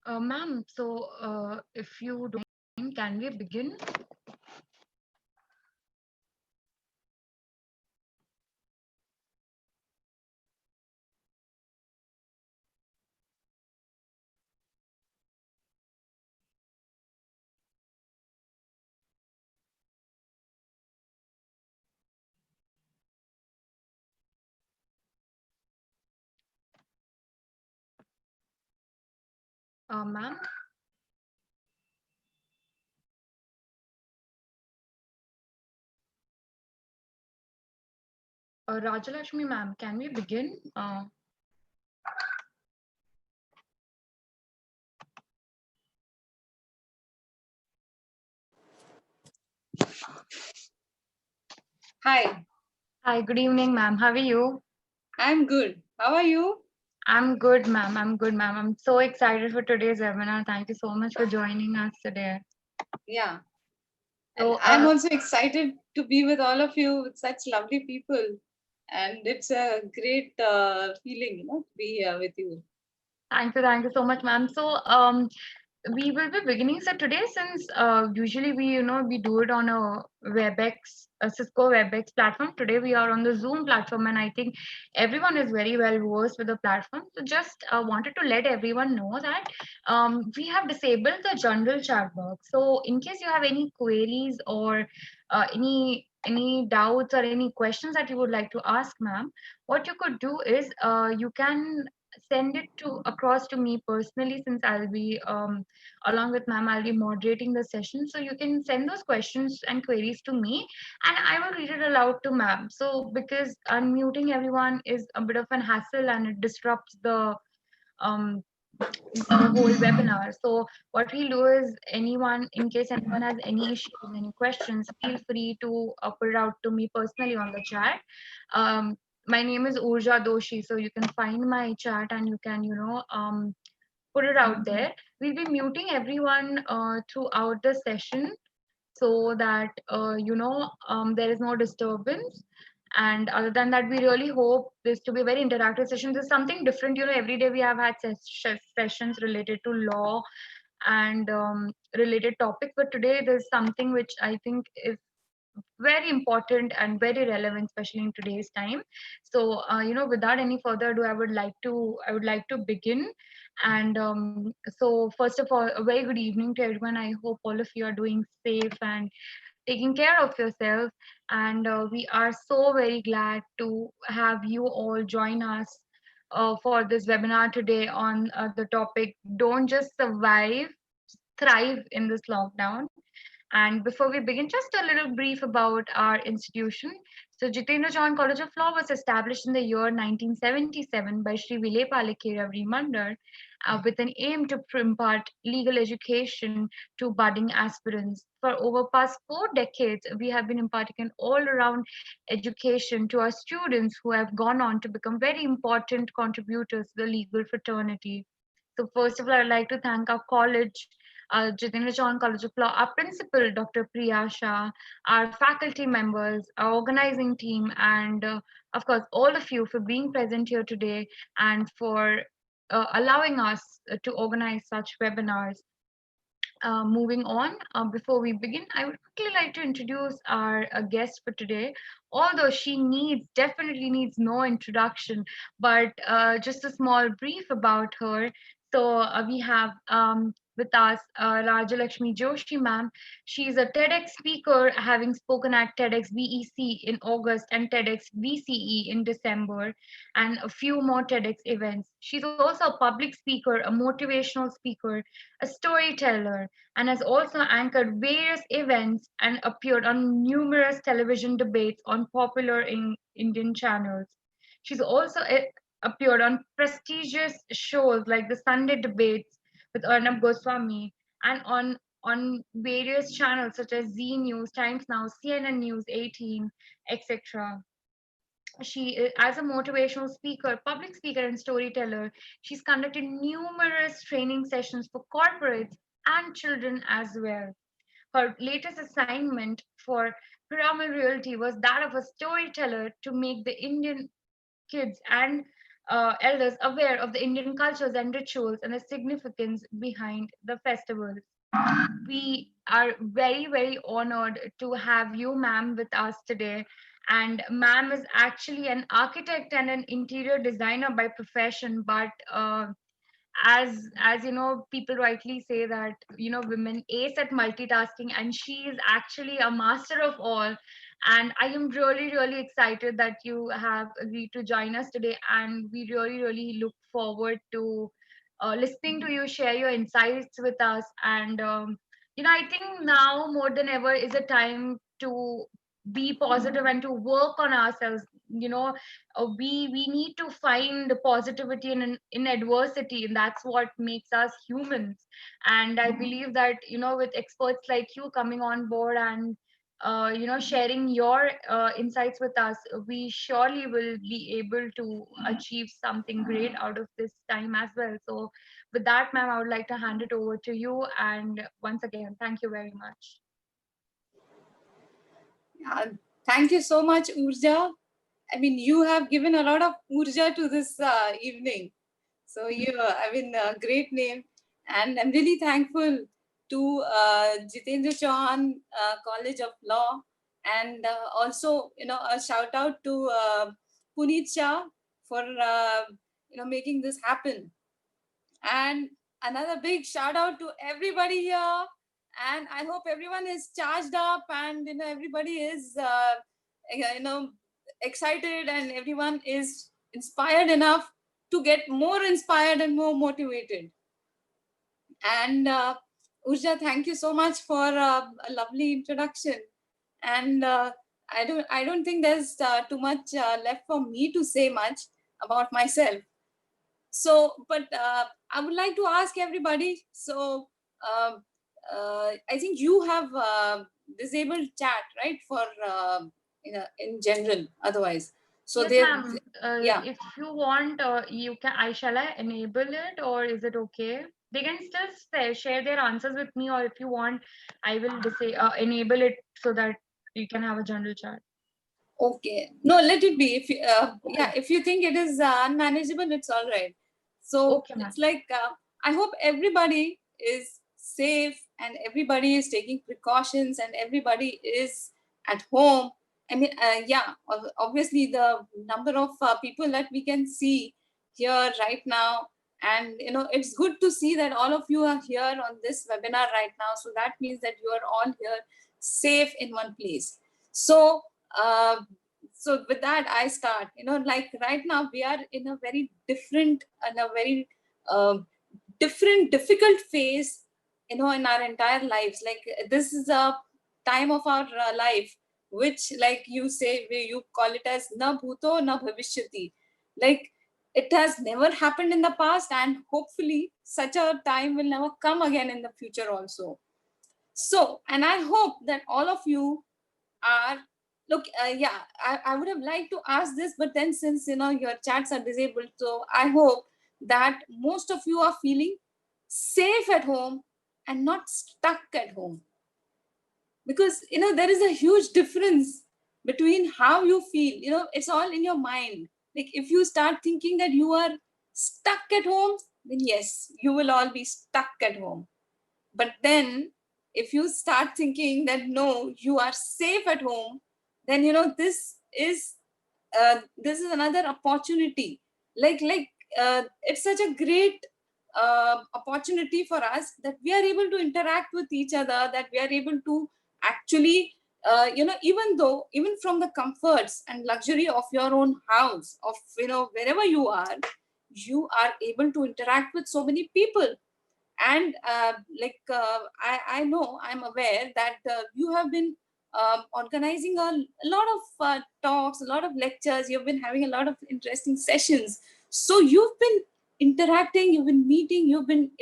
Ma'am, if you don't mind, can we begin? Ma'am, Rajalakshmi ma'am, can we begin? Hi, Hi, good evening, ma'am. How are you? I'm good. How are you? I'm good, ma'am. I'm good, ma'am. I'm so excited for today's webinar. Thank you so much for joining us today. Yeah, and So, I'm also excited to be with all of you with such lovely people. And it's a great feeling, to be here with you. thank you so much, ma'am. We will be beginning. So today, since usually we do it on a WebEx, a Cisco WebEx platform. Today we are on the Zoom platform, and I think everyone is very well versed with the platform. So just wanted to let everyone know that we have disabled the general chat box. So in case you have any queries or any doubts or any questions that you would like to ask, ma'am, what you could do is you can send it to across to me personally, since I'll be along with ma'am, I'll be moderating the session. So you can send those questions and queries to me, and I will read it aloud to ma'am. So because unmuting everyone is a bit of an hassle and it disrupts um, the whole webinar. So what we'll do is, anyone, in case anyone has any issues, any questions, feel free to put it out to me personally on the chat. Um, my name is Urja Doshi, so you can find my chat and you can, put it out there. We'll be muting everyone throughout the session so that there is no disturbance. And other than that, we really hope this to be a very interactive session. This is something different. Every day we have had sessions related to law and related topics, but today there's something which I think is very important and very relevant, especially in today's time. So without any further ado, I would like to begin. And so first of all, a very good evening to everyone. I hope all of you are doing safe and taking care of yourself. And we are so very glad to have you all join us for this webinar today on the topic, don't just survive, thrive in this lockdown. And before we begin, just a little brief about our institution. So, Jitendra College of Law was established in the year 1977 by Sri Vile Palekera Mandar with an aim to impart legal education to budding aspirants. For over past 4 decades, we have been imparting an all-around education to our students who have gone on to become very important contributors to the legal fraternity. So first of all, I'd like to thank our college, Jitendra Chauhan College of Law, our principal, Dr. Priya Shah, our faculty members, our organizing team, and of course, all of you for being present here today and for allowing us to organize such webinars. Moving on, before we begin, I would quickly like to introduce our guest for today. Although she definitely needs no introduction, but just a small brief about her. So we have with us Rajalakshmi Joshi ma'am. She is a TEDx speaker, having spoken at TEDx VEC in August and TEDx VCE in December, and a few more TEDx events. She's also a public speaker, a motivational speaker, a storyteller, and has also anchored various events and appeared on numerous television debates on popular Indian channels. She's also appeared on prestigious shows like the Sunday Debates with Arnab Goswami and on various channels such as Z News, Times Now, CNN News 18, etc. As a motivational speaker, public speaker, and storyteller, she's conducted numerous training sessions for corporates and children as well. Her latest assignment for Piramal Realty was that of a storyteller to make the Indian kids and elders aware of the Indian cultures and rituals and the significance behind the festivals. We are very, very honored to have you, ma'am, with us today. And ma'am is actually an architect and an interior designer by profession, but as you know, people rightly say that, you know, women ace at multitasking, and she is actually a master of all. And I am really, really excited that you have agreed to join us today, and we really, really look forward to listening to you share your insights with us. And you know, I think now more than ever is a time to be positive and to work on ourselves. You know, we need to find positivity in adversity, and that's what makes us humans. And I believe that, you know, with experts like you coming on board and you know, sharing your insights with us, we surely will be able to achieve something great out of this time as well. So with that, ma'am, I would like to hand it over to you, and once again, thank you very much. Yeah, thank you so much, Urja. I mean, you have given a lot of Urja to this evening. So, I mean, great name. And I'm really thankful to Jitendra Chauhan College of Law. And also, you know, a shout out to Puneet Shah for, making this happen. And another big shout out to everybody here. And I hope everyone is charged up, and you know, everybody is you know, excited, and everyone is inspired enough to get more inspired and more motivated. And Urja, thank you so much for a lovely introduction. And I don't think there's too much left for me to say much about myself. So, but I would like to ask everybody. So, I think you have disabled chat, right? For in general, otherwise. So Yes, there, ma'am. yeah. If you want, you can. Shall I enable it, or is it okay? They can still share their answers with me, or if you want, I will say enable it so that you can have a general chat. Okay. No, let it be. If Okay. yeah, if you think it is unmanageable, it's all right. So Okay, ma'am. it's like I hope everybody is safe, and everybody is taking precautions, and everybody is at home. I mean, yeah, obviously the number of people that we can see here right now, and you know, it's good to see that all of you are here on this webinar right now. So that means that you are all here safe in one place. So uh, so with that I start, you know, like right now we are in a very different and a very different difficult phase, you know, in our entire lives. Like this is a time of our life which, like you say, you call it as na bhuto na bhavishyati. Like it has never happened in the past, and hopefully such a time will never come again in the future also. So, and I hope that all of you are, look, yeah, I would have liked to ask this, but then since you know your chats are disabled, so I hope that most of you are feeling safe at home and not stuck at home. Because you know there is a huge difference between how you feel, you know, it's all in your mind. Like if you start thinking that you are stuck at home, then yes, you will all be stuck at home. But then, if you start thinking that no, you are safe at home, then you know this is another opportunity. Like it's such a great opportunity for us that we are able to interact with each other. That we are able to actually, you know, even from the comforts and luxury of your own house, of you know wherever you are able to interact with so many people. And I know, I'm aware that you have been organizing a lot of talks, a lot of lectures, you've been having a lot of interesting sessions. So you've been interacting, you've been meeting, you've been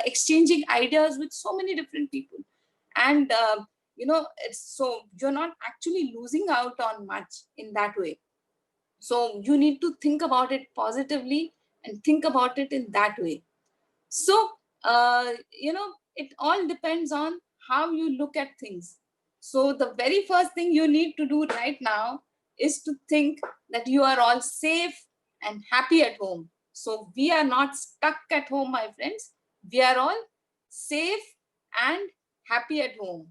exchanging ideas with so many different people. And you know, so you're not actually losing out on much in that way. So you need to think about it positively and think about it in that way. So, you know, it all depends on how you look at things. So, the very first thing you need to do right now is to think that you are all safe and happy at home. So we are not stuck at home, my friends. We are all safe and happy at home.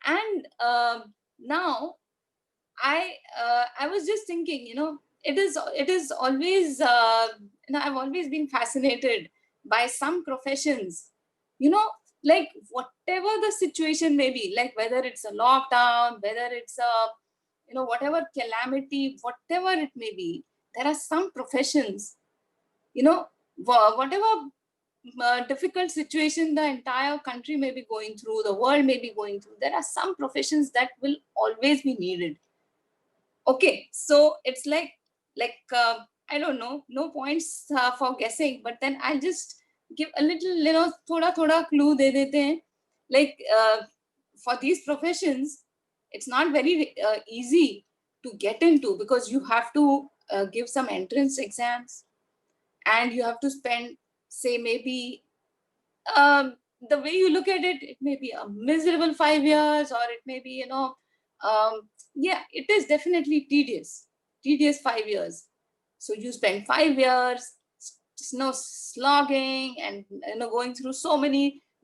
And now I was just thinking, it is always I've always been fascinated by some professions, you know, like whatever the situation may be, like whether it's a lockdown, whether it's a whatever calamity, whatever it may be, there are some professions, whatever difficult situation the entire country may be going through, the world may be going through, there are some professions that will always be needed. Okay, so it's like I don't know, no points for guessing, but then I'll just give a little, thoda thoda clue de dete hain. Like for these professions, it's not very easy to get into, because you have to give some entrance exams, and you have to spend, say, maybe the way you look at it, it may be a miserable 5 years, or it may be, yeah, it is definitely tedious 5 years. So you spend 5 years, slogging, and going through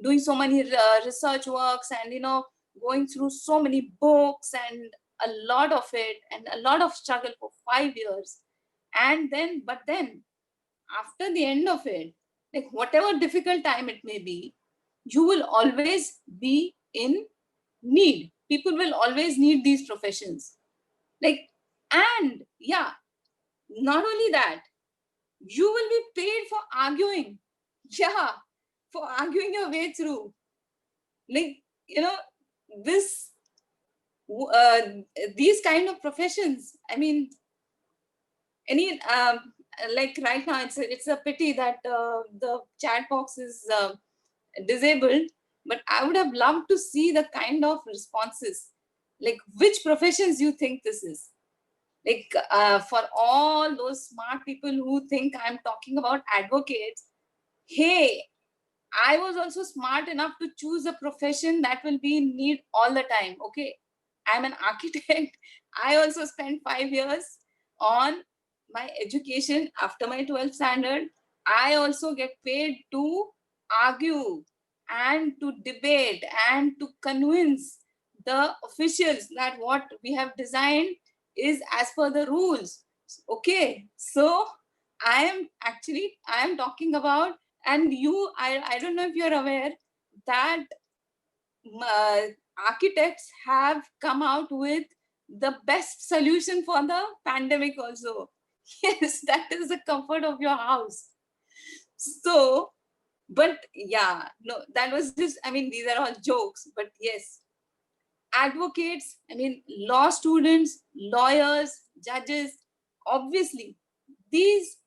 doing so many research works, and going through so many books, and a lot of it, and a lot of struggle for 5 years. But then after the end of it, like whatever difficult time it may be, you will always be in need. People will always need these professions. Like, and yeah, not only that, you will be paid for arguing. Yeah, for arguing your way through. Like, this, uh, these kind of professions, I mean, any like right now, it's a pity that the chat box is disabled, but I would have loved to see the kind of responses, like which professions you think this is. Like for all those smart people who think I'm talking about advocates, hey, I was also smart enough to choose a profession that will be in need all the time. Okay. I'm an architect. I also spent 5 years on my education after my 12th standard. I also get paid to argue and to debate and to convince the officials that what we have designed is as per the rules. Okay. So I am talking about, and I don't know if you're aware that uh, architects have come out with the best solution for the pandemic also. Yes, that is the comfort of your house. So, but yeah, no, that was just, I mean, these are all jokes, but yes, advocates, I mean, law students, lawyers, judges, obviously, these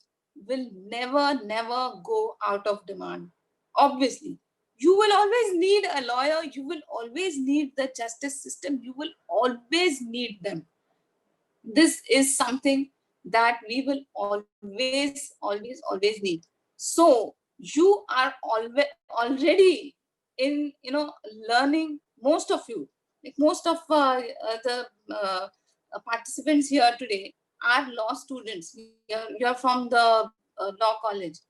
will never go out of demand. Obviously, you will always need a lawyer, you will always need the justice system, you will always need them. This is something that we will always need. So you are already in learning. Most of you, like most of the participants here today are law students. You're from the law college.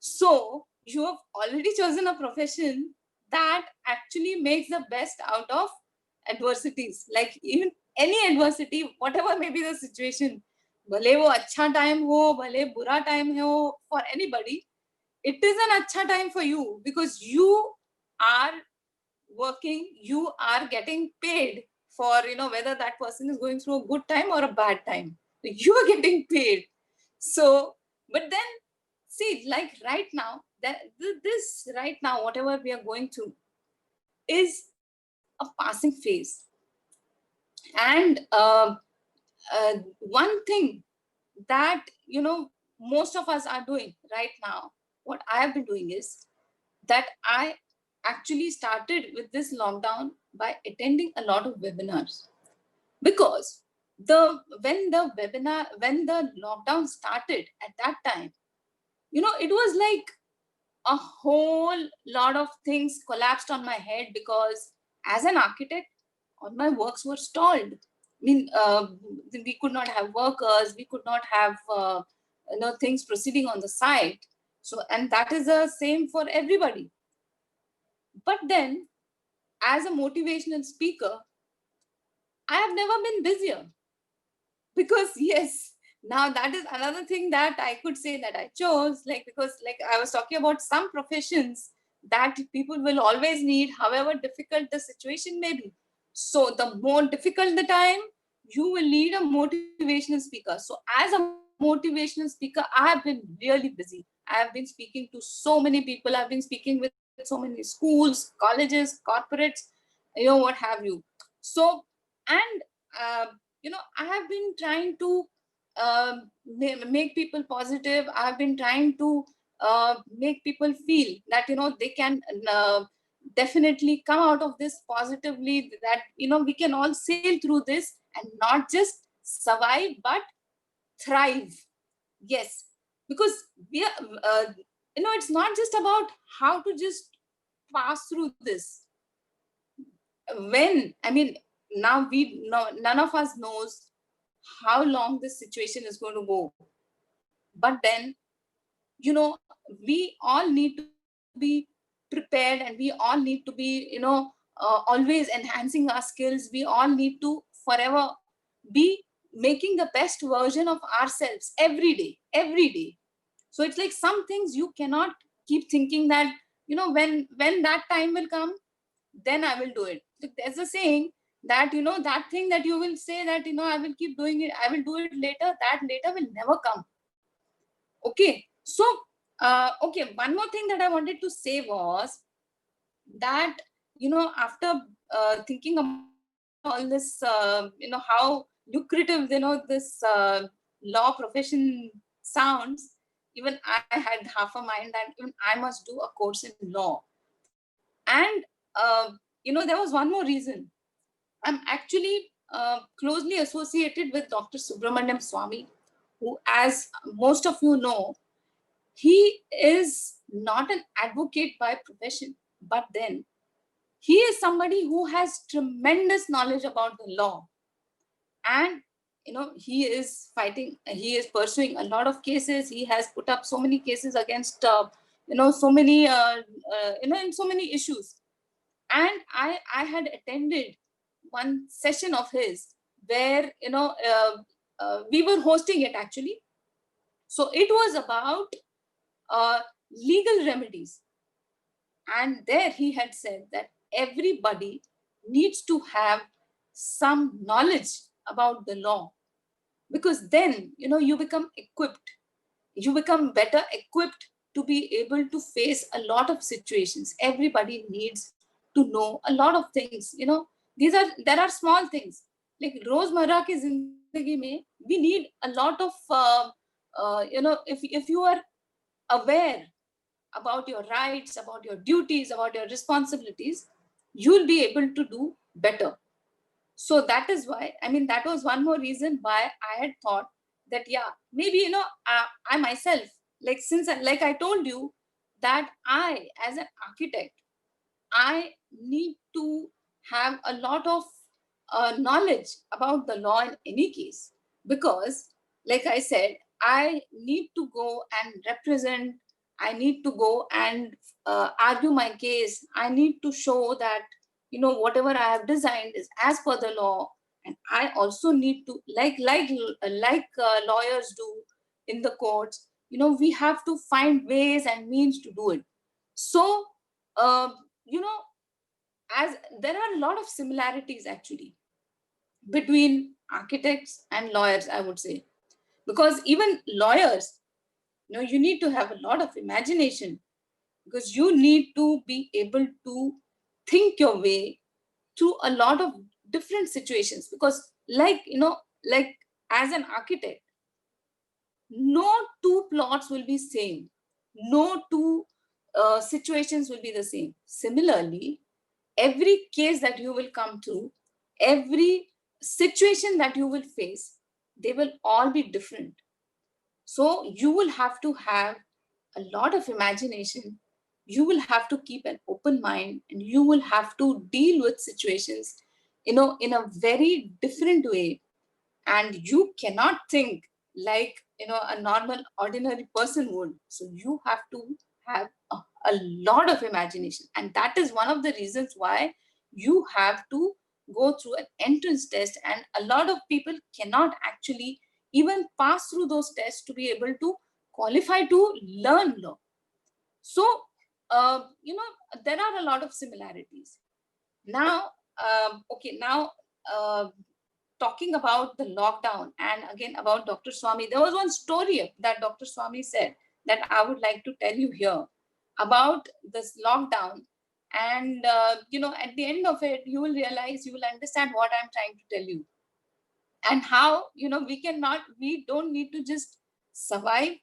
So you have already chosen a profession that actually makes the best out of adversities. Like even any adversity, whatever may be the situation, भले वो अच्छा time हो, भले बुरा time हो, for anybody, it is an अच्छा time for you, because you are working, you are getting paid for, whether that person is going through a good time or a bad time. You are getting paid. So, but then see, like right now, that this right now, whatever we are going through is a passing phase. And one thing that most of us are doing right now, what I have been doing is that I actually started with this lockdown by attending a lot of webinars, because when the lockdown started at that time, it was like a whole lot of things collapsed on my head, because as an architect, all my works were stalled. I mean, we could not have workers, we could not have things proceeding on the side. So, and that is the same for everybody. But then, as a motivational speaker, I have never been busier. Because yes, now that is another thing that I could say that I chose, like, because like I was talking about some professions that people will always need, however difficult the situation may be. So the more difficult the time, you will need a motivational speaker. So as a motivational speaker, I have been really busy. I have been speaking to so many people. I've been speaking with so many schools, colleges, corporates, what have you. So, and I have been trying to make people positive. I have been trying to make people feel that they can definitely come out of this positively, that we can all sail through this and not just survive but thrive. Yes, because we are it's not just about how to just pass through this. When now we know, none of us knows how long this situation is going to go. But then, we all need to be prepared, and we all need to be always enhancing our skills. We all need to forever be making the best version of ourselves every day. So it's like some things you cannot keep thinking that when that time will come, then I will do it. Like, there's a saying that that thing that you will say that I will keep doing it, I will do it later, that later will never come. Okay, so okay, one more thing that I wanted to say was that after thinking about all this how lucrative this law profession sounds, even I had half a mind that even I must do a course in law. And there was one more reason. I'm actually closely associated with Dr. Subramanian Swamy, who, as most of you know, he is not an advocate by profession, but then he is somebody who has tremendous knowledge about the law. And he is pursuing a lot of cases. He has put up so many cases against so many in so many issues. And I had attended one session of his where we were hosting it actually. So it was about legal remedies. And there he had said that everybody needs to have some knowledge about the law, because then you become equipped, you become better equipped to be able to face a lot of situations. Everybody needs to know a lot of things. There are small things like rozmarra ki zindagi mein we need a lot of if you are aware about your rights, about your duties, about your responsibilities, you'll be able to do better. So that is why, that was one more reason why I had thought that, yeah, maybe, I myself, like, like I told you, that I, as an architect, I need to have a lot of knowledge about the law in any case, because, like I said, I need to go and represent, I need to go and argue my case. I need to show that whatever I have designed is as per the law. And I also need to, like lawyers do in the courts, we have to find ways and means to do it. So you know as there are a lot of similarities actually between architects and lawyers, I would say, because even lawyers, you need to have a lot of imagination, because you need to be able to think your way through a lot of different situations. Because like as an architect, no two plots will be same, no two situations will be the same. Similarly, every case that you will come through, every situation that you will face, they will all be different. So you will have to have a lot of imagination. You will have to keep an open mind, and you will have to deal with situations, in a very different way. And you cannot think. like a normal ordinary person would. So you have to have a lot of imagination, and that is one of the reasons why you have to go through an entrance test, and a lot of people cannot actually even pass through those tests to be able to qualify to learn law. So there are a lot of similarities. Now okay, now uh, talking about the lockdown and again about Dr. Swamy, there was one story that Dr. Swamy said that I would like to tell you here about this lockdown. And at the end of it, you will realize, you will understand what I'm trying to tell you, and how we don't need to just survive,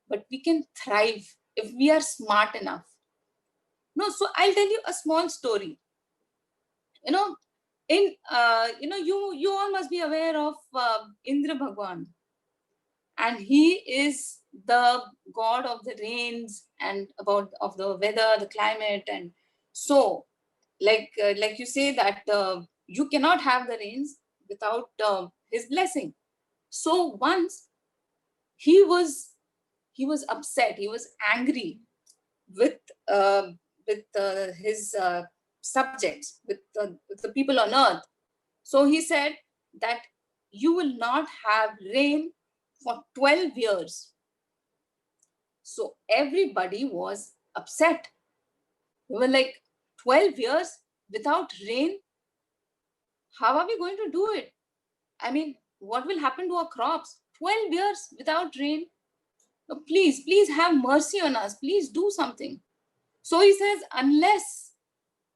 but we can thrive if we are smart enough. No, so I'll tell you a small story. You know, in you all must be aware of Indra Bhagwan, and he is the god of the rains and about of the weather, the climate. And so like you say that you cannot have the rains without his blessing. So once he was he was upset, he was angry with uh, his subjects, with the people on earth. So he said that you will not have rain for 12 years. So everybody was upset. They were like, 12 years without rain? How are we going to do it? I mean, what will happen to our crops? 12 years without rain? No, please, please have mercy on us. Please do something. So he says, unless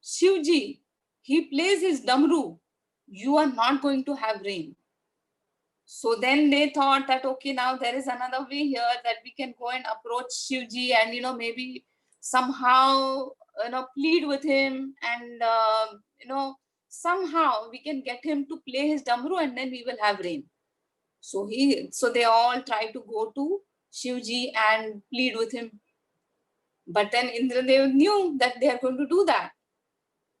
Shivji, he plays his damru, you are not going to have rain. So then they thought that, okay, now there is another way here that we can go and approach Shivji and, maybe somehow, plead with him, and, somehow we can get him to play his damru, and then we will have rain. So they all try to go to Shivji and plead with him. But then Indradev knew that they are going to do that.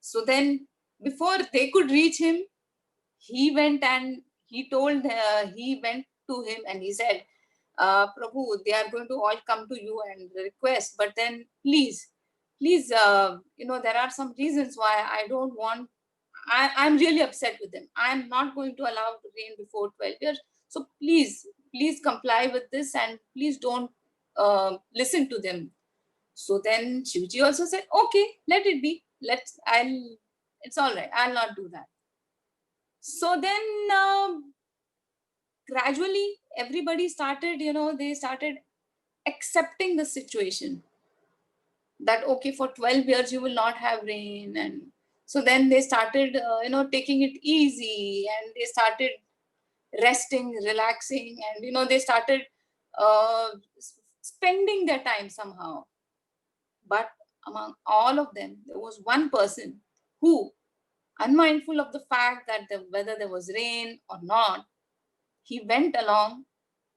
So then before they could reach him, he went and he went to him and he said, Prabhu, they are going to all come to you and request, but then please, there are some reasons why I don't want, I'm really upset with them. I'm not going to allow to rain before 12 years. So please comply with this, and please don't listen to them. So then Shivji also said, okay, let it be. It's all right. I'll not do that. So then gradually everybody started, they started accepting the situation that, okay, for 12 years you will not have rain. And so then they started, taking it easy, and they started resting, relaxing, and, they started uh, spending their time somehow. But among all of them, there was one person who, unmindful of the fact that whether there was rain or not, he went along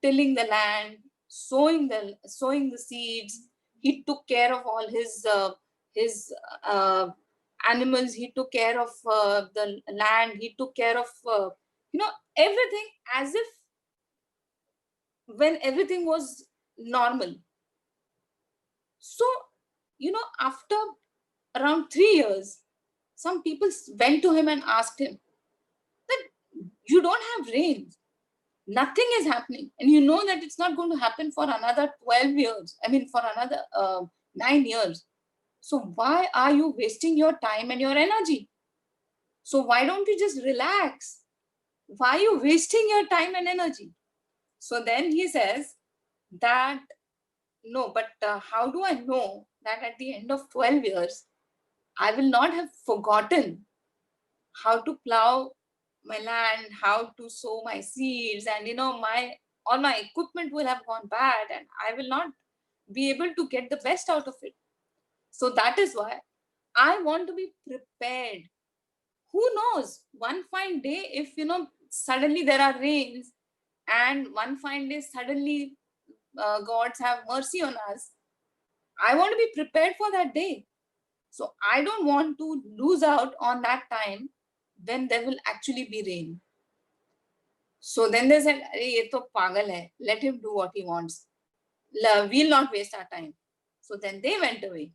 tilling the land, sowing the seeds. He took care of all his animals. He took care of the land. He took care of everything, as if when everything was normal. So after around 3 years, some people went to him and asked him that, you don't have rain, nothing is happening, and you know that it's not going to happen for another 12 years, I mean for another 9 years. So why are you wasting your time and your energy? So why don't you just relax? Why are you wasting your time and energy? So then he says that, no, but how do I know that at the end of 12 years I will not have forgotten how to plow my land, how to sow my seeds, and my all my equipment will have gone bad, and I will not be able to get the best out of it. So that is why I want to be prepared. Who knows? One fine day, if suddenly there are rains, and one fine day suddenly gods have mercy on us, I want to be prepared for that day. So I don't want to lose out on that time when there will actually be rain. So then they said, "Arey, ye to pagal hai. Let him do what he wants. We'll not waste our time." So then they went away.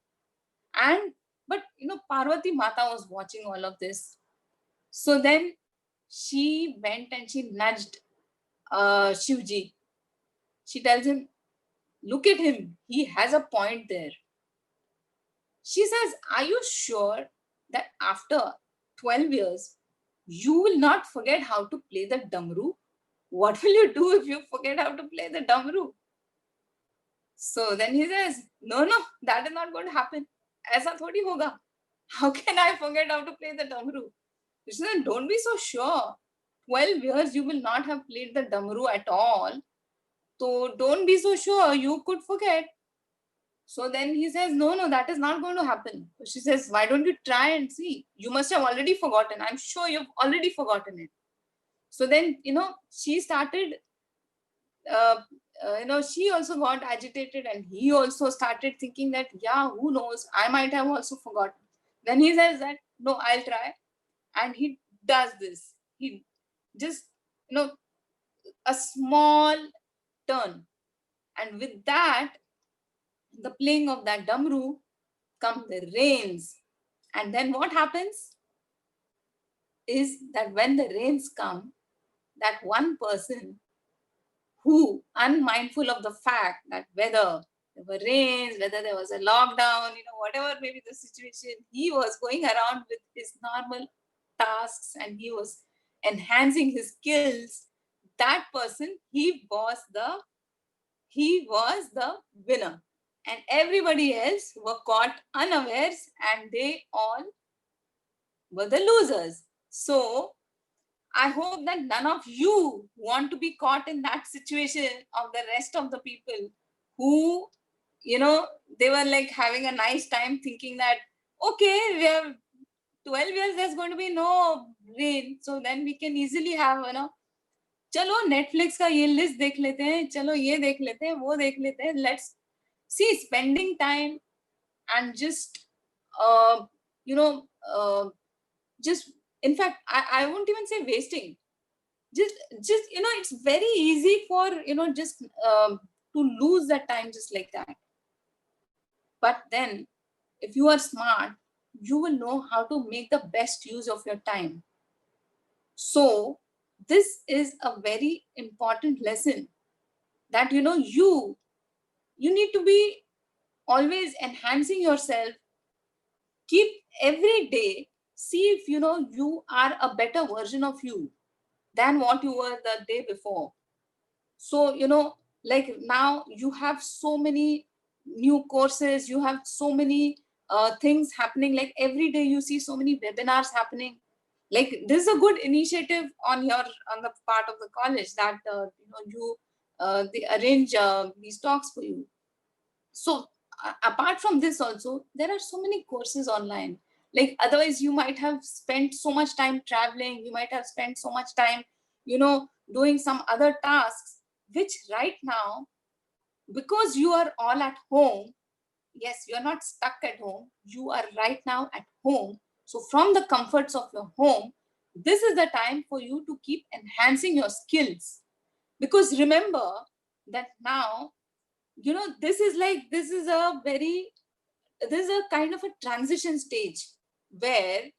And but Parvati Mata was watching all of this. So then she went and she nudged Shivji. She tells him, "Look at him. He has a point there." She says, "Are you sure that after 12 years, you will not forget how to play the damru? What will you do if you forget how to play the damru?" So then he says, "No, no, that is not going to happen. Aisa thodi hoga. How can I forget how to play the damru?" She said, "Don't be so sure. 12 years you will not have played the damru at all. So don't be so sure. You could forget." So then he says, "No, no, that is not going to happen." So she says, "Why don't you try and see? You must have already forgotten. I'm sure you've already forgotten it." So then, she started, uh, she also got agitated and he also started thinking that, yeah, who knows? I might have also forgotten. Then he says that, "No, I'll try." And he does this. He just, a small turn. And with that, the playing of that damru, come the rains. And then what happens is that when the rains come, that one person who, unmindful of the fact that whether there were rains, whether there was a lockdown, whatever maybe the situation, he was going around with his normal tasks and he was enhancing his skills. That person, he was the winner. And everybody else were caught unawares and they all were the losers. So I hope that none of you want to be caught in that situation of the rest of the people who, they were like having a nice time thinking that, okay, we have 12 years, there's going to be no rain. So then we can easily have, चलो Netflix का ये list देख लेते हैं, चलो ये देख लेते हैं, वो देख लेते हैं. Let's see, spending time and just you know just, in fact, I won't even say wasting, just it's very easy for just to lose that time just like that. But then if you are smart, you will know how to make the best use of your time. So this is a very important lesson that you need to be always enhancing yourself. Keep every day, see if you are a better version of you than what you were the day before. So like now you have so many new courses, you have so many things happening, like every day you see so many webinars happening. Like this is a good initiative on the part of the college that they arrange these talks for you. So apart from this also, there are so many courses online. Like otherwise you might have spent so much time traveling, you might have spent so much time doing some other tasks, which right now, because you are all at home, yes, you are not stuck at home, you are right now at home. So from the comforts of your home, this is the time for you to keep enhancing your skills. Because remember that now, this is a kind of a transition stage where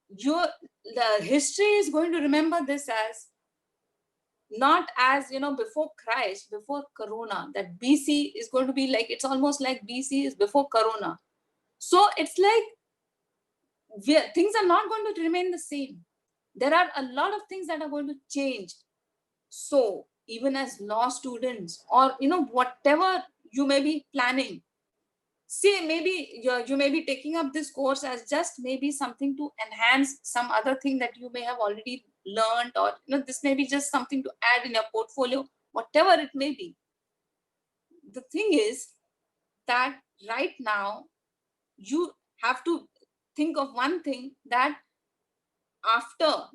the history is going to remember this as not as before Christ, before Corona. That BC is going to be like, it's almost like BC is before Corona. So it's like things are not going to remain the same. There are a lot of things that are going to change. So even as law students, or whatever you may be planning, say maybe you may be taking up this course as just maybe something to enhance some other thing that you may have already learned, or this may be just something to add in your portfolio, whatever it may be. The thing is that right now you have to think of one thing, that after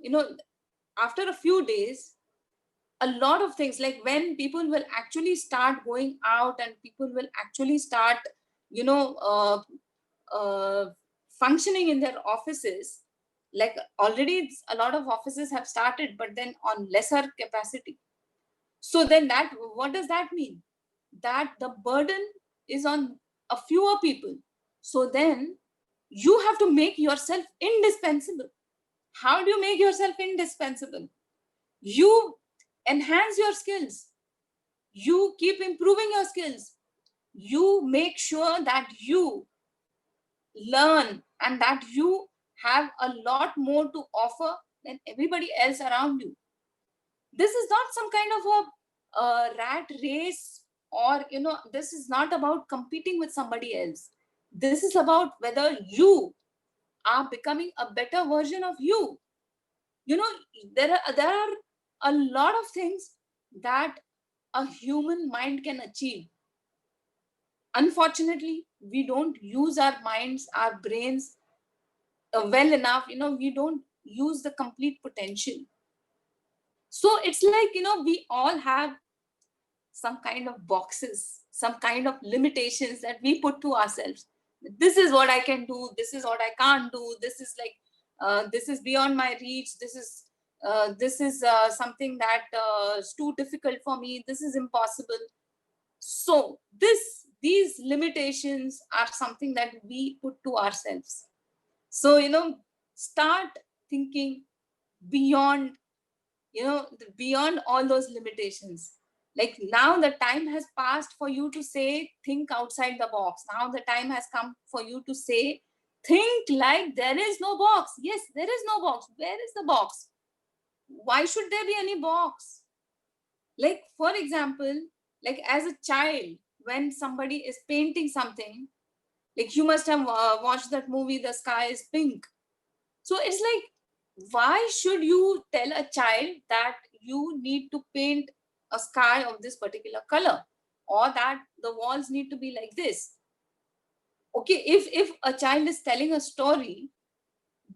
after a few days, a lot of things, like when people will actually start going out and people will actually start you know uh, uh, functioning in their offices, Like already a lot of offices have started, but then on lesser capacity. So then that, what does that mean? That the burden is on a fewer people. So then you have to make yourself indispensable. How do you make yourself indispensable? You enhance your skills. You keep improving your skills. You make sure that you learn and that you have a lot more to offer than everybody else around you. This is not some kind of a rat race, or this is not about competing with somebody else. This is about whether you are becoming a better version of you. You know, there are a lot of things that a human mind can achieve. Unfortunately, we don't use our minds, our brains well enough. We don't use the complete potential. So it's like, we all have some kind of boxes, some kind of limitations that we put to ourselves. This is what I can do, this is what I can't do, this is like this is beyond my reach, this is something that is too difficult for me, this is impossible. So these limitations are something that we put to ourselves. So start thinking beyond, beyond all those limitations. Like, now the time has passed for you to say think outside the box. Now the time has come for you to say think like there is no box. Yes, there is no box. Where is the box? Why should there be any box? Like, for example, like as a child, when somebody is painting something, like you must have watched that movie The Sky is Pink. So it's like, why should you tell a child that you need to paint a sky of this particular color, or that the walls need to be like this? Okay, if a child is telling a story,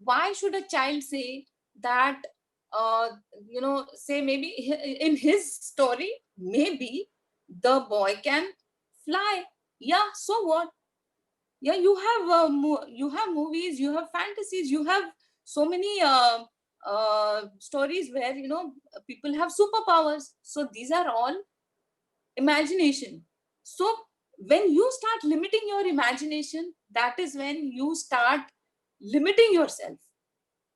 why should a child say that, uh, say maybe in his story, maybe the boy can fly. Yeah, so what? Yeah, you have movies, you have fantasies, you have so many stories where people have superpowers. So these are all imagination. So when you start limiting your imagination, that is when you start limiting yourself.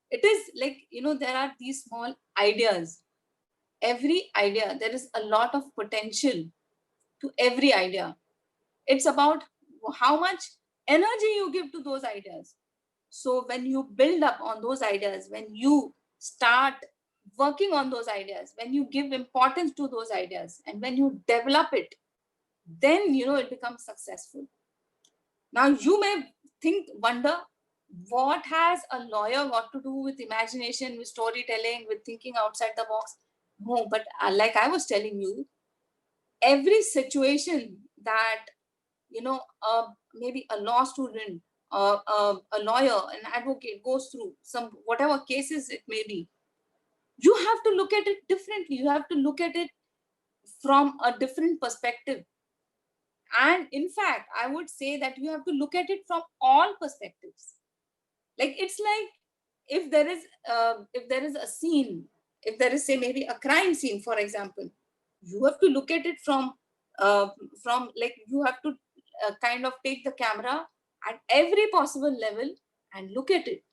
It is like, there are these small ideas. Every idea, there is a lot of potential to every idea. It's about how much energy you give to those ideas. So when you build up on those ideas, when you start working on those ideas, when you give importance to those ideas, and when you develop it, then it becomes successful. Now you may wonder, what has a lawyer got to do with imagination, with storytelling, with thinking outside the box? No, but like I was telling you, every situation that maybe a law student, a lawyer, an advocate goes through, some whatever cases it may be, you have to look at it differently. You have to look at it from a different perspective. And in fact, I would say that you have to look at it from all perspectives. Like, it's like, if there is a scene, if there is, say, maybe a crime scene, for example, you have to look at it uh, from like, you have to kind of take the camera at every possible level and look at it.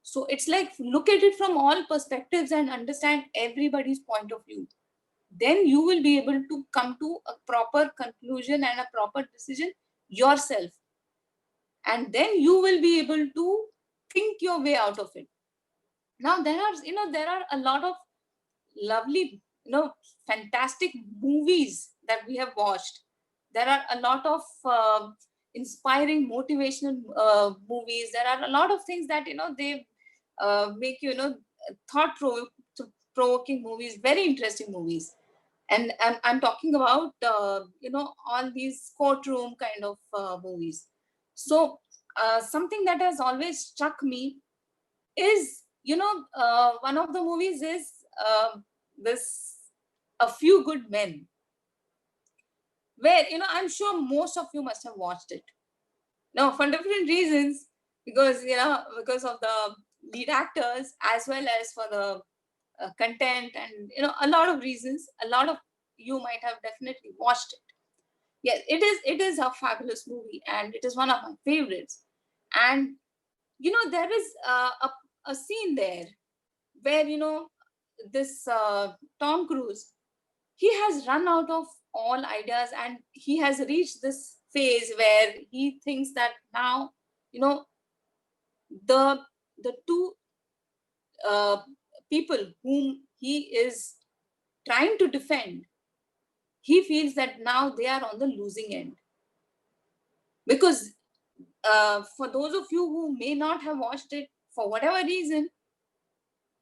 So it's like, look at it from all perspectives and understand everybody's point of view. Then you will be able to come to a proper conclusion and a proper decision yourself. And then you will be able to think your way out of it. Now there are a lot of lovely, fantastic movies that we have watched. There are a lot of inspiring motivational movies. There are a lot of things that they make thought provoking movies, very interesting movies. And I'm talking about all these courtroom kind of movies. So something that has always struck me is, one of the movies is this A Few Good Men, where I'm sure most of you must have watched it. Now, for different reasons, because because of the lead actors, as well as for the content, and a lot of reasons. A lot of you might have definitely watched it. Yes, it is a fabulous movie, and it is one of my favorites. And there is a scene there where this Tom Cruise, he has run out of all ideas, and he has reached this phase where he thinks that now you know the two uh, people whom he is trying to defend, he feels that now they are on the losing end. Because for those of you who may not have watched it for whatever reason,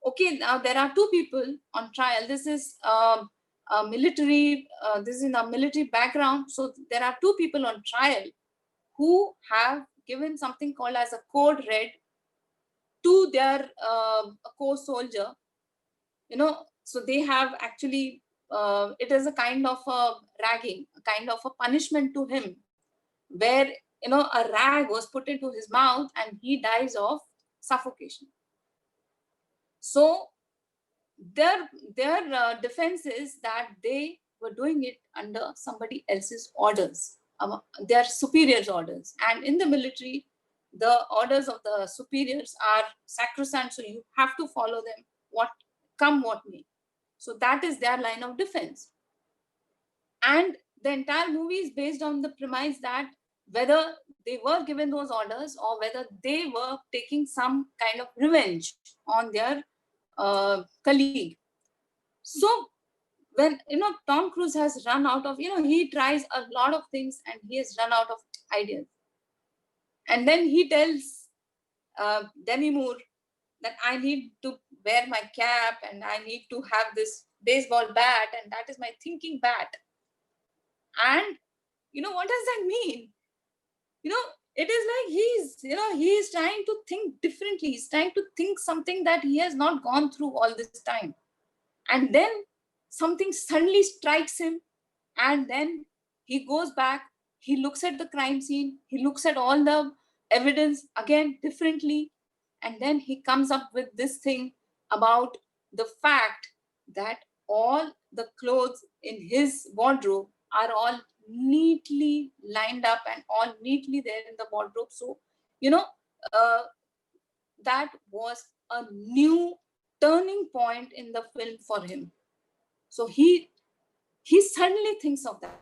okay, now there are two people on trial. This is a military, this is in a military background. So there are two people on trial who have given something called as a code red to their co-soldier. So they have actually, it is a kind of a ragging, a kind of a punishment to him, where a rag was put into his mouth and he dies of suffocation. So their defense is that they were doing it under somebody else's orders, their superiors' orders. And in the military, the orders of the superiors are sacrosanct, so you have to follow them, what come what may. So that is their line of defense. And the entire movie is based on the premise that whether they were given those orders or whether they were taking some kind of revenge on their colleague. So when Tom Cruise has run out of, he tries a lot of things and he has run out of ideas, and then he tells Demi Moore that I need to wear my cap and I need to have this baseball bat, and that is my thinking bat. And what does that mean? It is like he's trying to think differently. He's trying to think something that he has not gone through all this time. And then something suddenly strikes him, and then he goes back, he looks at the crime scene, he looks at all the evidence again differently, and then he comes up with this thing about the fact that all the clothes in his wardrobe are all neatly lined up and all neatly there in the wardrobe. So you know uh, that was a new turning point in the film for him. So he suddenly thinks of that,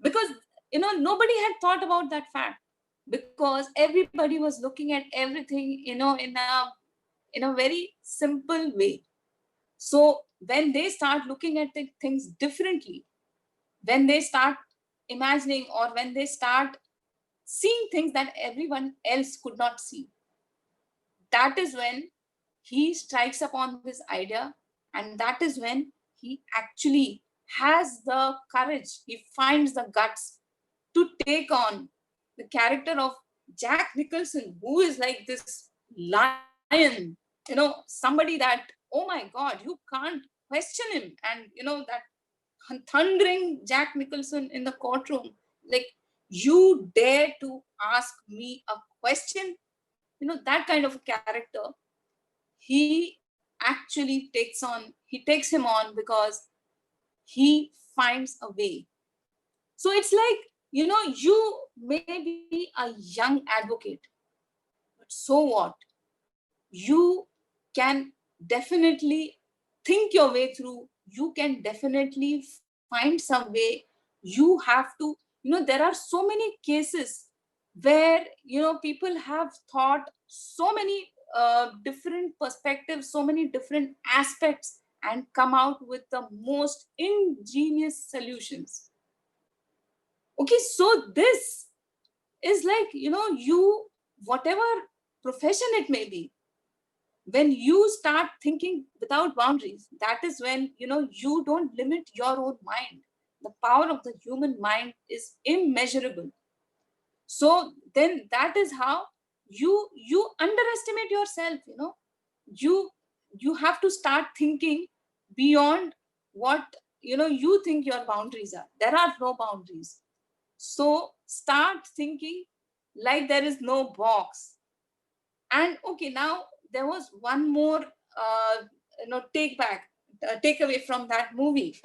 because nobody had thought about that fact, because everybody was looking at everything in a very simple way. So when they start looking at things differently, when they start imagining, or when they start seeing things that everyone else could not see, that is when he strikes upon this idea, and that is when he actually has the courage, he finds the guts to take on the character of Jack Nicholson, who is like this lion, somebody that, oh my God, you can't question him. And that thundering Jack Nicholson in the courtroom, like, you dare to ask me a question, that kind of a character. He actually takes him on because he finds a way. So it's like, you may be a young advocate, but so what? You can definitely think your way through. You can definitely find some way. You have to, there are so many cases where, people have thought so many different perspectives, so many different aspects, and come out with the most ingenious solutions. Okay, so this is like, whatever profession it may be, when you start thinking without boundaries, that is when, you don't limit your own mind. The power of the human mind is immeasurable. So then that is how you underestimate yourself. You you have to start thinking beyond what you think your boundaries are. There are no boundaries. So start thinking like there is no box. And okay, now there was one more take away from that movie.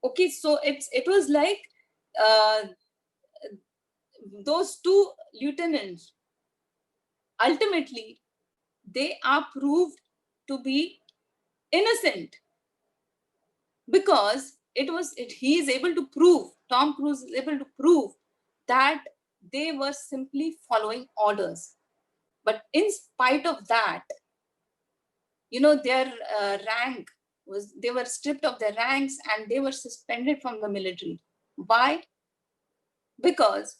Okay, so it was like uh, those two lieutenants, ultimately they are proved to be innocent, because he is able to prove, Tom Cruise is able to prove that they were simply following orders. But in spite of that, their rank was, they were stripped of their ranks and they were suspended from the military. Why? Because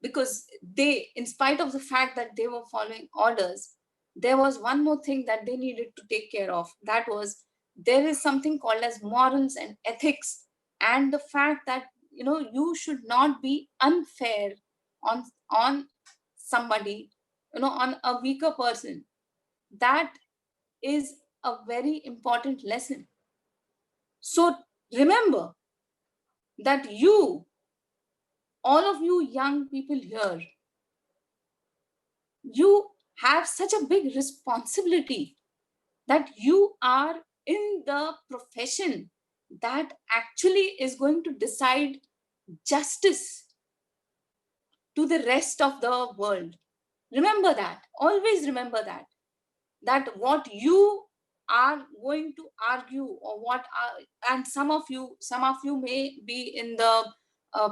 because they, in spite of the fact that they were following orders, there was one more thing that they needed to take care of. That was, there is something called as morals and ethics, and the fact that you should not be unfair on somebody, on a weaker person. That is a very important lesson. So remember that all of you young people here, you have such a big responsibility, that you are in the profession that actually is going to decide justice to the rest of the world. Remember that. Always remember that what you are going to argue, or what are, and some of you may be in the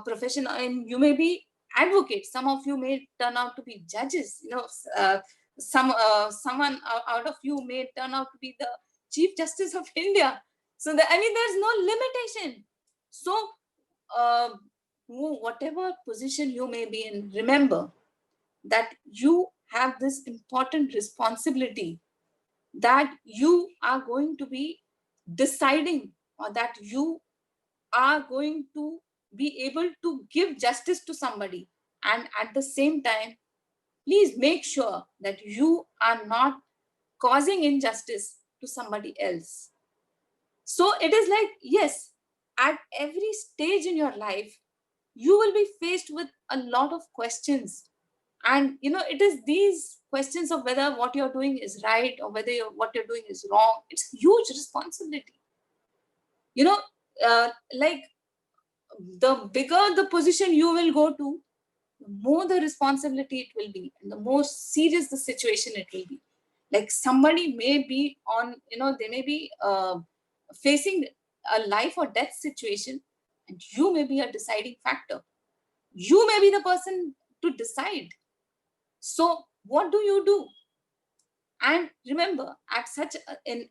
profession, and you may be advocates, some of you may turn out to be judges, uh, someone out of you may turn out to be the Chief Justice of India. So there's no limitation. So uh, whatever position you may be in, remember that you have this important responsibility, that you are going to be deciding, or that you are going to be able to give justice to somebody. And at the same time, please make sure that you are not causing injustice to somebody else. So it is like, yes, at every stage in your life, you will be faced with a lot of questions. And it is these questions of whether what you're doing is right, or whether what you're doing is wrong. It's huge responsibility. you know like, the bigger the position you will go to, the more the responsibility it will be, and the more serious the situation it will be. Like, somebody may be on, they may be facing a life or death situation, and you may be a deciding factor. You may be the person to decide. So what do you do? And remember, at such in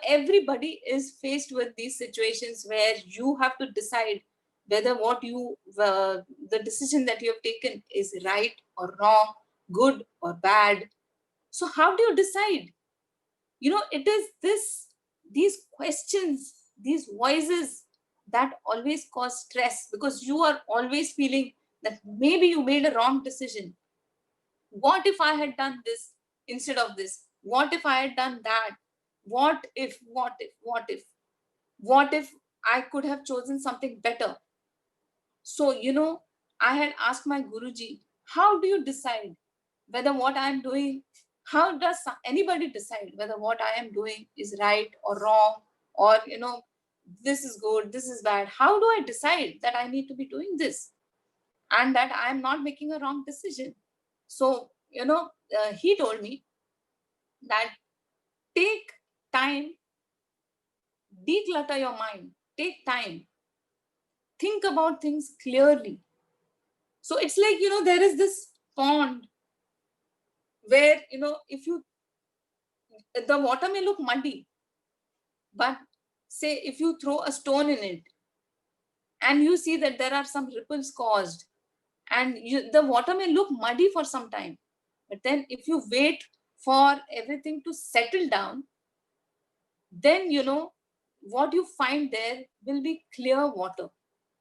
everybody is faced with these situations where you have to decide whether the decision that you have taken is right or wrong, good or bad. So how do you decide? It is these questions, these voices, that always cause stress, because you are always feeling that maybe you made a wrong decision. What if I had done this instead of this? What if I had done that? What if I could have chosen something better? So, I had asked my Guruji, how do you decide whether what I am doing, how does anybody decide whether what I am doing is right or wrong, or, this is good, this is bad? How do I decide that I need to be doing this and that I am not making a wrong decision? So, he told me that, take time, declutter your mind, take time, think about things clearly. So it's like, there is this pond where, if you, the water may look muddy, but say if you throw a stone in it and you see that there are some ripples caused, and the water may look muddy for some time, but then if you wait for everything to settle down, then what you find there will be clear water.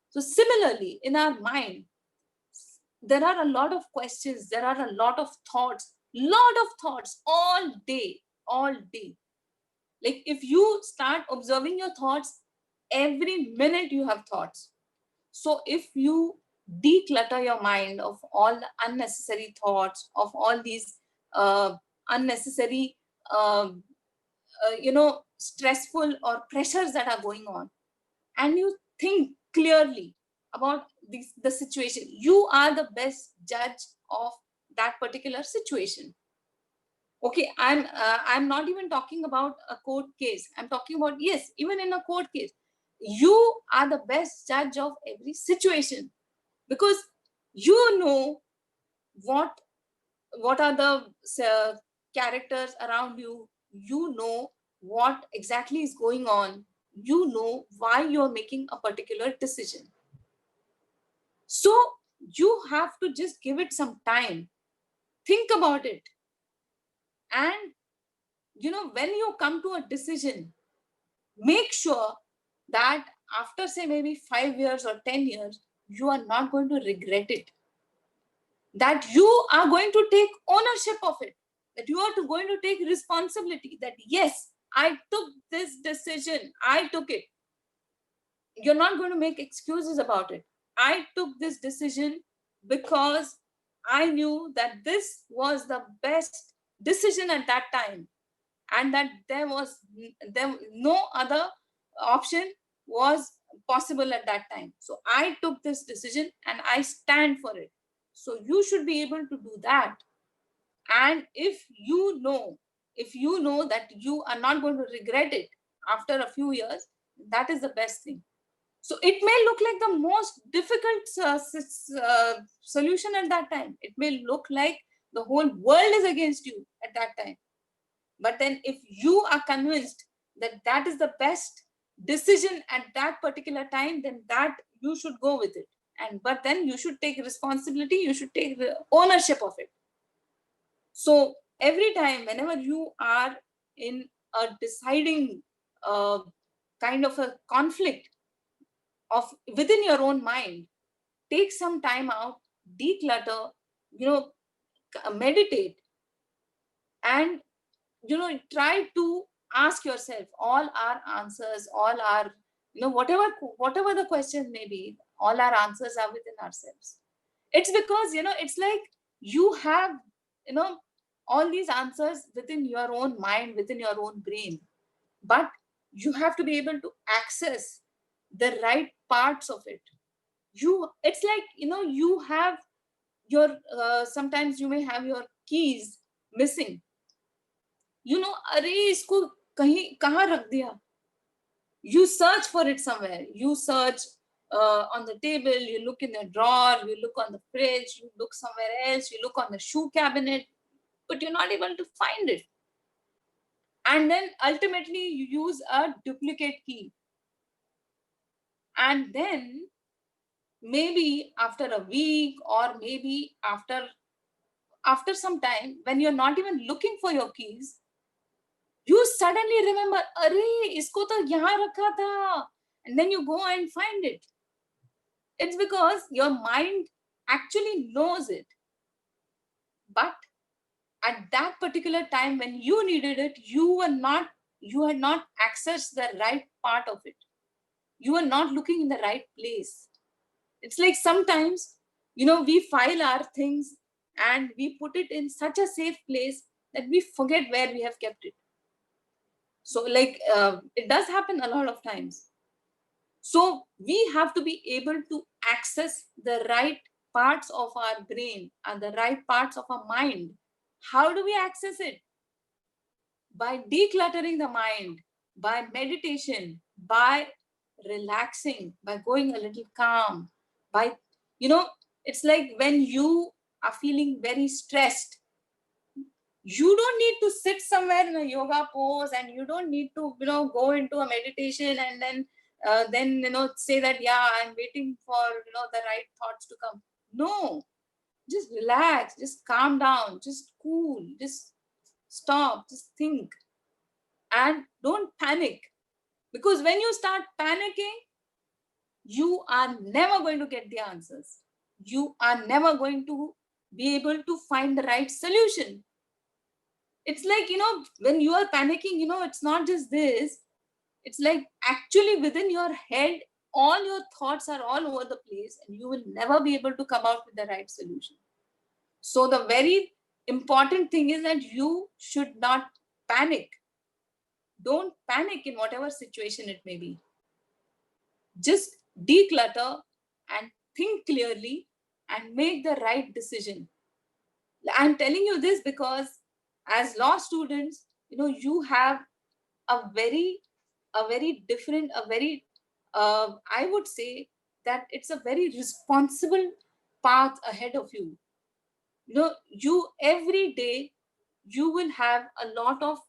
So similarly, in our mind, there are a lot of questions, there are a lot of thoughts all day. Like, if you start observing your thoughts, every minute you have thoughts. So if you declutter your mind of all the unnecessary thoughts, of all these unnecessary stressful or pressures that are going on, and you think clearly about the situation, you are the best judge of that particular situation. Okay, I'm not even talking about a court case. I'm talking about, yes, even in a court case, you are the best judge of every situation, because you know what are the characters around you, you know what exactly is going on, you know why you're making a particular decision. So you have to just give it some time, think about it, and when you come to a decision, make sure that after, say, maybe 5 years or 10 years, you are not going to regret it, that you are going to take ownership of it, that you are going to take responsibility, that yes, I took this decision, I took it. You're not going to make excuses about it. I took this decision because I knew that this was the best decision at that time, and that there no other option was possible at that time. So I took this decision and I stand for it. So you should be able to do that. And if you know that you are not going to regret it after a few years, that is the best thing. So it may look like the most difficult solution at that time. It may look like the whole world is against you at that time. But then if you are convinced that that is the best decision at that particular time, then that you should go with it. But then you should take responsibility, you should take the ownership of it. So every time, whenever you are in a deciding kind of a conflict of within your own mind, take some time out, declutter, meditate, and try to ask yourself all our answers, all our whatever the question may be, all our answers are within ourselves. It's because it's like you have all these answers within your own mind, within your own brain, but you have to be able to access the right parts of it. It's like you have your sometimes you may have your keys missing. अरे इसको कहीं कहाँ रख दिया. You search for it somewhere. You search on the table, you look in the drawer, you look on the fridge, you look somewhere else, you look on the shoe cabinet, but you're not able to find it. And then ultimately you use a duplicate key. And then maybe after a week, or maybe after some time, when you're not even looking for your keys, you suddenly remember, "Arey, isko to yahan rakha tha," and then you go and find it. It's because your mind actually knows it, but at that particular time when you needed it, you had not accessed the right part of it. You were not looking in the right place. It's like sometimes we file our things and we put it in such a safe place that we forget where we have kept it. So it does happen a lot of times. So we have to be able to access the right parts of our brain and the right parts of our mind. How do we access it? By decluttering the mind, by meditation, by relaxing, by going a little calm, by, it's like when you are feeling very stressed, you don't need to sit somewhere in a yoga pose, and you don't need to go into a meditation and then say that, yeah, I'm waiting for the right thoughts to come. No, just relax, just calm down, just cool, just stop, just think, and don't panic. Because when you start panicking, you are never going to get the answers. You are never going to be able to find the right solution. It's like, when you are panicking, it's not just this. It's like actually within your head, all your thoughts are all over the place, and you will never be able to come out with the right solution. So the very important thing is that you should not panic. Don't panic in whatever situation it may be. Just declutter and think clearly and make the right decision. I'm telling you this because as law students, you have a very different, I would say that it's a very responsible path ahead of you. You every day you will have a lot of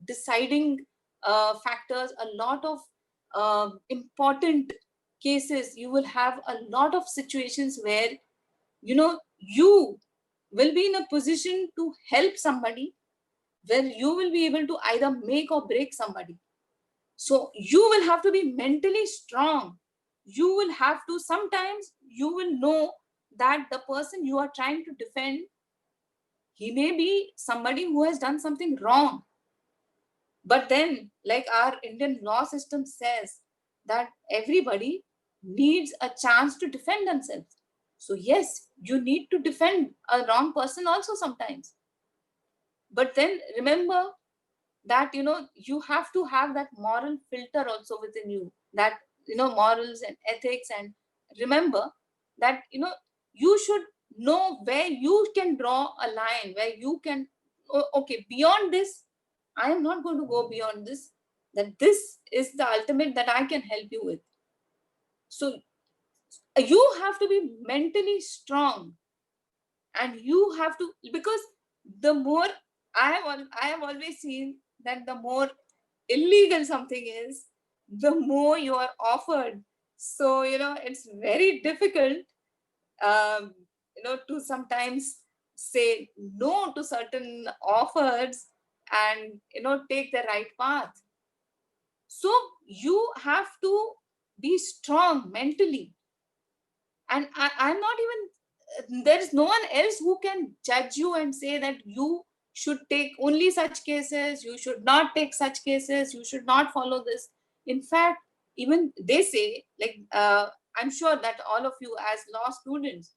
deciding factors, a lot of important cases. You will have a lot of situations where you will be in a position to help somebody, where you will be able to either make or break somebody. So you will have to be mentally strong. You will have to, sometimes you will know that the person you are trying to defend, he may be somebody who has done something wrong. But then, like our Indian law system says, that everybody needs a chance to defend themselves. So yes, you need to defend a wrong person also sometimes. But then remember that you have to have that moral filter also within you, that morals and ethics. And remember that you should know where you can draw a line, where you can, okay, beyond this I am not going to go beyond this, that this is the ultimate that I can help you with. So you have to be mentally strong, and you have to, because the more I have always seen that the more illegal something is, the more you are offered. So it's very difficult, um, to sometimes say no to certain offers and take the right path. So you have to be strong mentally. And I'm not even, there is no one else who can judge you and say that you should take only such cases, you should not take such cases, you should not follow this. In fact, even they say, like, I'm sure that all of you as law students,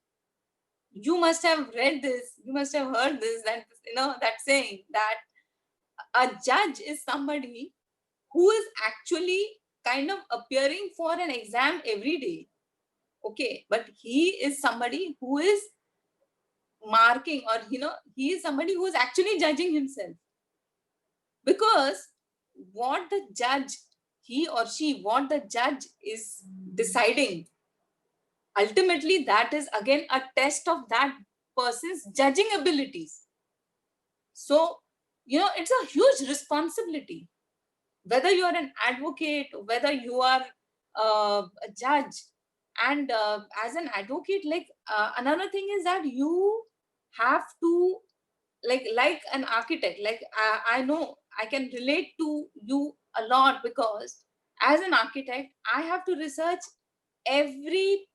you must have read this, you must have heard this, that that saying that a judge is somebody who is actually kind of appearing for an exam every day. Okay, but he is somebody who is marking, or he is somebody who is actually judging himself. Because what the judge, he or she, what the judge is deciding, ultimately that is again a test of that person's judging abilities. So it's a huge responsibility, whether you are an advocate, whether you are a judge. And as an advocate, like, another thing is that you have to, like an architect, like, I know I can relate to you a lot, because as an architect I have to research every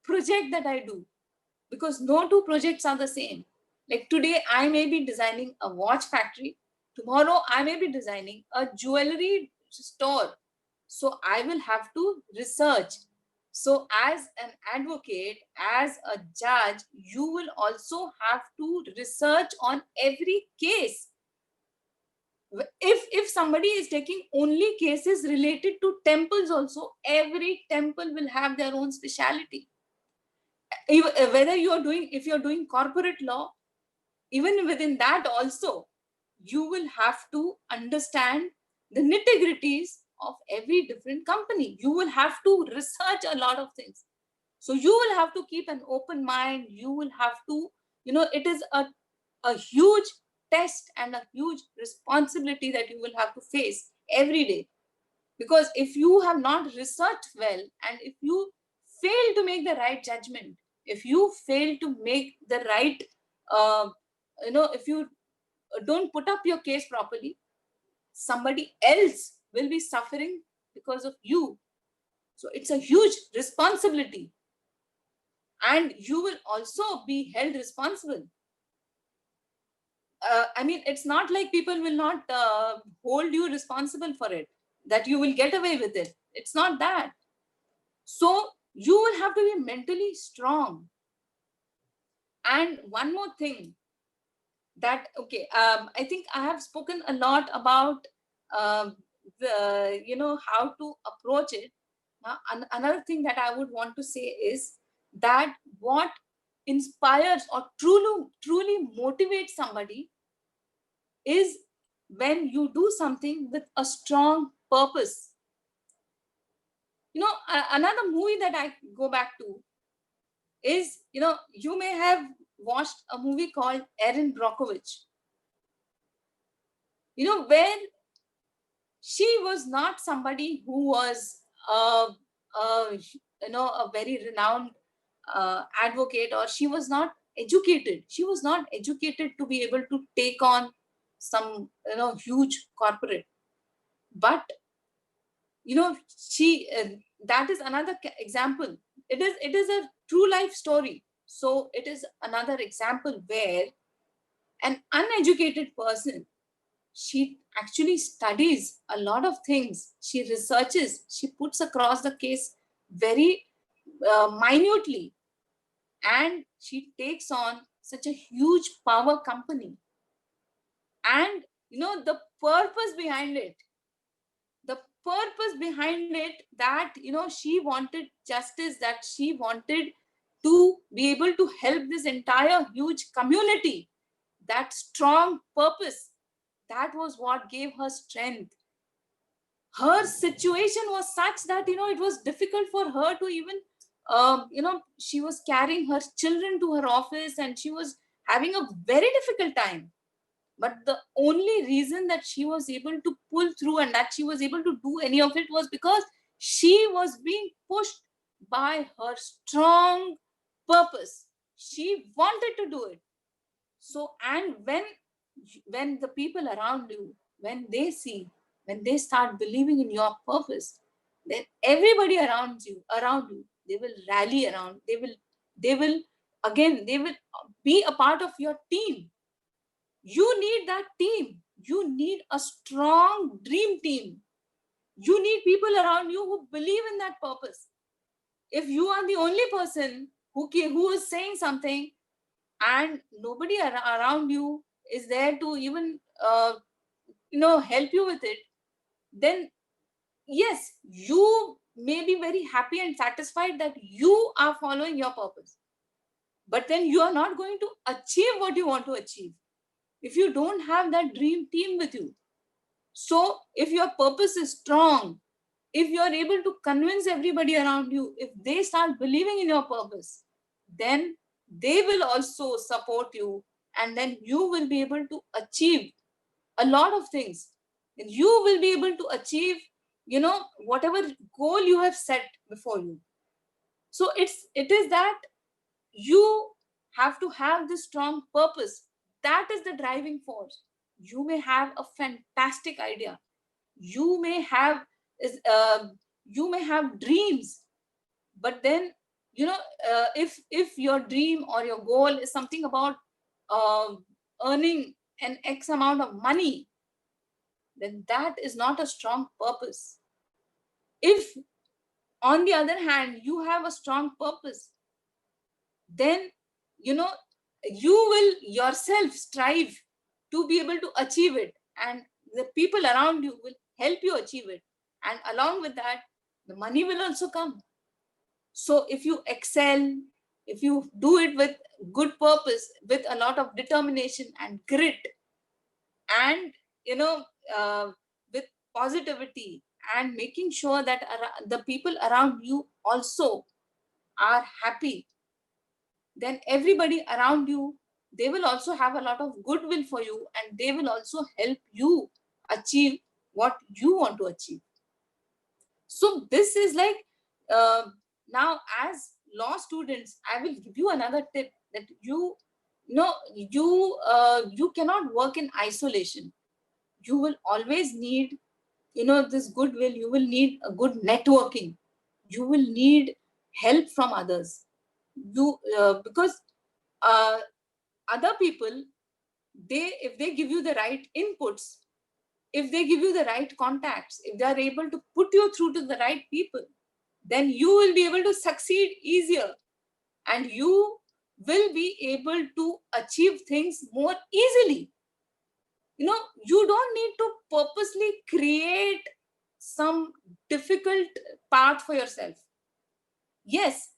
project that I do, because no two projects are the same. Like today I may be designing a watch factory, tomorrow I may be designing a jewelry store. So I will have to research. So as an advocate, as a judge, you will also have to research on every case. If somebody is taking only cases related to temples also, every temple will have their own speciality. Whether you are doing, if you're doing corporate law, even within that also, you will have to understand the nitty-gritties of every different company. You will have to research a lot of things. So you will have to keep an open mind. You will have to, it is a huge test and a huge responsibility that you will have to face every day. Because if you have not researched well, and if you fail to make the right judgment, if you fail to make the right, uh, if you don't put up your case properly, somebody else will be suffering because of you. So it's a huge responsibility, and you will also be held responsible. I mean, it's not like people will not hold you responsible for it, that you will get away with it. It's not that. So you will have to be mentally strong. And one more thing, that, okay, I think I have spoken a lot about how to approach it. Now, another thing that I would want to say is that what inspires or truly motivates somebody is when you do something with a strong purpose. Another movie that I go back to is, you may have watched a movie called Erin Brockovich, where she was not somebody who was a very renowned advocate, or she was not educated. She was not educated to be able to take on some huge corporate. But she that is another example. It is a true life story. So it is another example where an uneducated person, she actually studies a lot of things, she researches, she puts across the case very minutely, and she takes on such a huge power company. And the purpose behind it, the purpose behind it, that she wanted justice, that she wanted to be able to help this entire huge community, that strong purpose, that was what gave her strength. Her situation was such that it was difficult for her to even she was carrying her children to her office, and she was having a very difficult time. But the only reason that she was able to pull through and that she was able to do any of it was because she was being pushed by her strong purpose. She wanted to do it. So, and when the people around you, when they start believing in your purpose, then everybody around you, they will rally around. They will be a part of your team. You need that team. You need a strong dream team. You need people around you who believe in that purpose. If you are the only person who is saying something, and nobody around you is there to even help you with it, then yes, you may be very happy and satisfied that you are following your purpose, but then you are not going to achieve what you want to achieve if you don't have that dream team with you. So if your purpose is strong, if you are able to convince everybody around you, if they start believing in your purpose, then they will also support you, and then you will be able to achieve a lot of things. And you will be able to achieve whatever goal you have set before you. So it is that you have to have this strong purpose. That is the driving force. You may have a fantastic idea, you may have is you may have dreams, but then if your dream or your goal is something about uh, earning an x amount of money, then that is not a strong purpose. If on the other hand you have a strong purpose, then you know you will yourself strive to be able to achieve it, and the people around you will help you achieve it, and along with that the money will also come. So if you excel, if you do it with good purpose, with a lot of determination and grit, and you know uh, with positivity, and making sure that the people around you also are happy, then everybody around you, they will also have a lot of goodwill for you, and they will also help you achieve what you want to achieve. So this is like, uh, now as law students, I will give you another tip, that you cannot work in isolation. You will always need this goodwill. You will need a good networking. You will need help from others. Because uh, other people, if they give you the right inputs, if they give you the right contacts, if they are able to put you through to the right people, then you will be able to succeed easier. And you will be able to achieve things more easily. You don't need to purposely create some difficult path for yourself. Yes,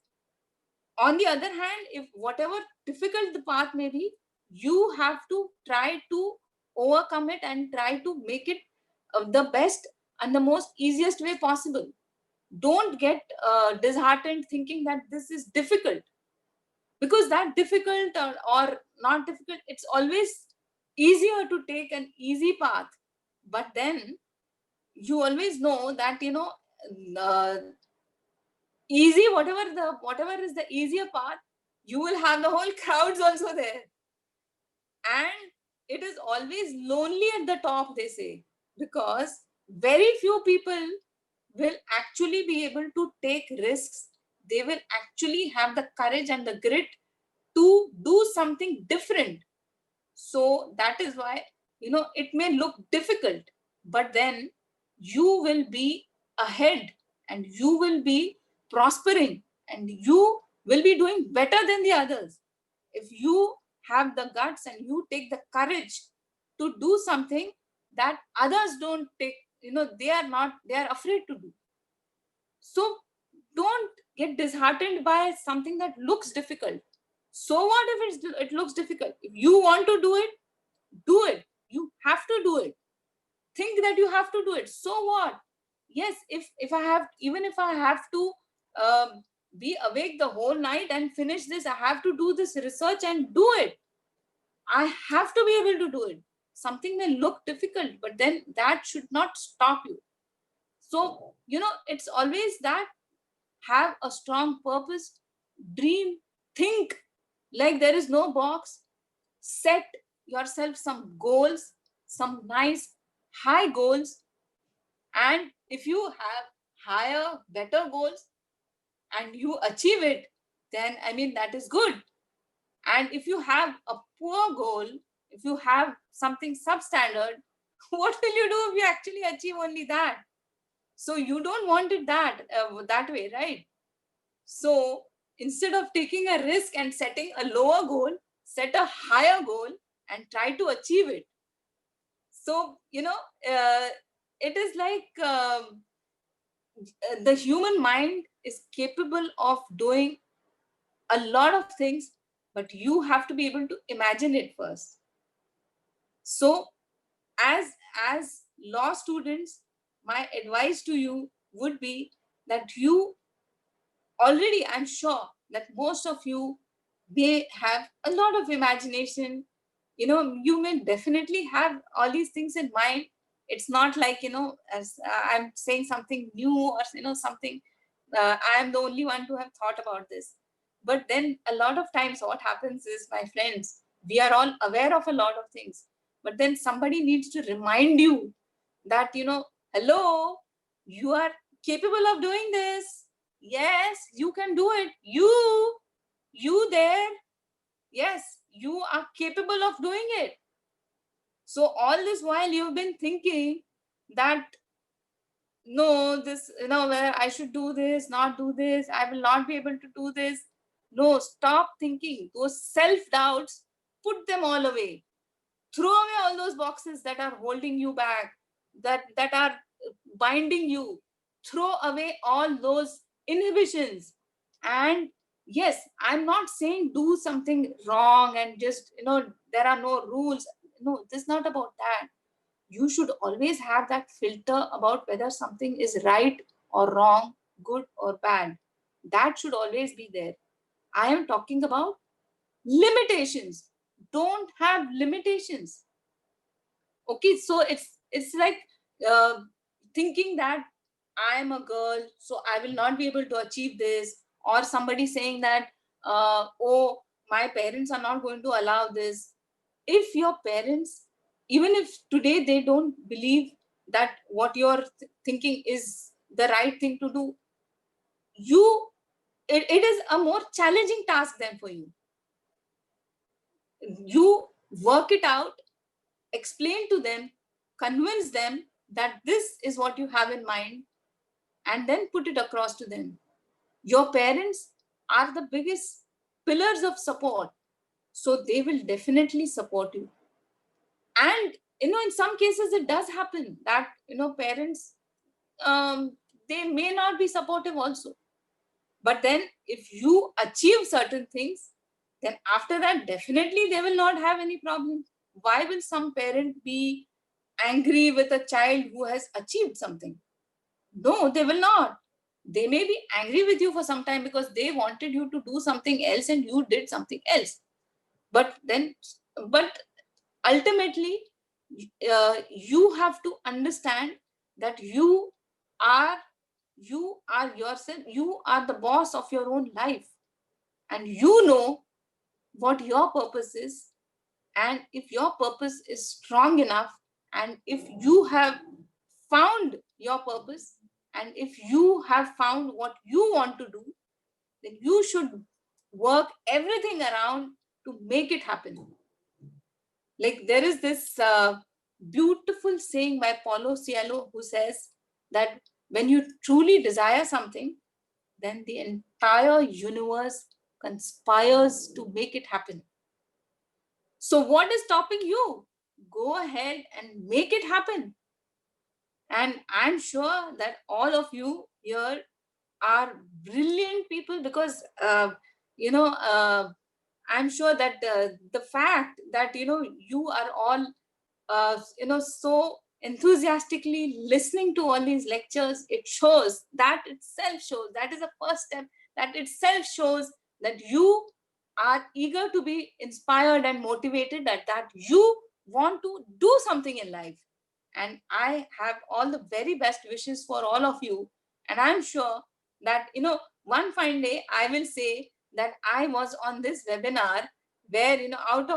on the other hand, if whatever difficult the path may be, you have to try to overcome it and try to make it the best and the most easiest way possible. Don't get disheartened thinking that this is difficult, because that difficult or not difficult, it's always easier to take an easy path. But then you always know that uh, easy, whatever is the easier path, you will have the whole crowds also there, and it is always lonely at the top, they say, because very few people will actually be able to take risks. They will actually have the courage and the grit to do something different. So that is why it may look difficult, but then you will be ahead, and you will be prospering, and you will be doing better than the others if you have the guts and you take the courage to do something that others don't take. They are afraid to do. So don't get disheartened by something that looks difficult. So what if it looks difficult? If you want to do it, do it. You have to do it. Think that you have to do it. So what? Yes, if I have, even if I have to be awake the whole night and finish this, I have to do this research and do it. I have to be able to do it. Something may look difficult, but then that should not stop you. So it's always that, have a strong purpose, dream, think like there is no box, set yourself some goals, some nice high goals. And if you have higher, better goals and you achieve it, then that is good. And if you have a poor goal, if you have something substandard, what will you do if you actually achieve only that? So you don't want it that way, right? So instead of taking a risk and setting a lower goal, set a higher goal and try to achieve it. So it is like the human mind is capable of doing a lot of things, but you have to be able to imagine it first. So as law students, my advice to you would be that you already, I'm sure that most of you may have a lot of imagination. You may definitely have all these things in mind. It's not like as I'm saying something new, or something I am the only one to have thought about this. But then a lot of times what happens is, my friends, we are all aware of a lot of things, but then somebody needs to remind you that hello, you are capable of doing this. Yes, you can do it. You there. Yes, you are capable of doing it. So all this while you've been thinking that no, this, where I should do this, not do this, I will not be able to do this. No, stop thinking. Those self-doubts, put them all away. Throw away all those boxes that are holding you back, that are binding you. Throw away all those inhibitions. And yes, I'm not saying do something wrong and just there are no rules. No, this is not about that. You should always have that filter about whether something is right or wrong, good or bad. That should always be there. I am talking about limitations. Don't have limitations. Okay, so it's like uh, thinking that I am a girl, so I will not be able to achieve this, or somebody saying that oh, my parents are not going to allow this. If your parents, even if today they don't believe that what you're thinking is the right thing to do, you it is a more challenging task than for you. You work it out, explain to them, convince them that this is what you have in mind, and then put it across to them. Your parents are the biggest pillars of support. So they will definitely support you. And, in some cases, it does happen that, parents, they may not be supportive also. But then if you achieve certain things, then after that, definitely they will not have any problem. Why will some parent be angry with a child who has achieved something? No, they will not. They may be angry with you for some time because they wanted you to do something else and you did something else. But ultimately, you have to understand that are you are yourself, you are the boss of your own life, and you know what your purpose is. And if your purpose is strong enough, and if you have found your purpose, and if you have found what you want to do, then you should work everything around to make it happen. Like, there is this beautiful saying by Paulo Coelho, who says that when you truly desire something, then the entire universe conspires to make it happen. So what is stopping you? Go ahead and make it happen. And I'm sure that all of you here are brilliant people, because I'm sure that the fact that you are all so enthusiastically listening to all these lectures, it shows, that itself shows, that is a first step, that itself shows that you are eager to be inspired and motivated, that you want to do something in life. And I have all the very best wishes for all of you. And I'm sure that one fine day I will say that I was on this webinar, where out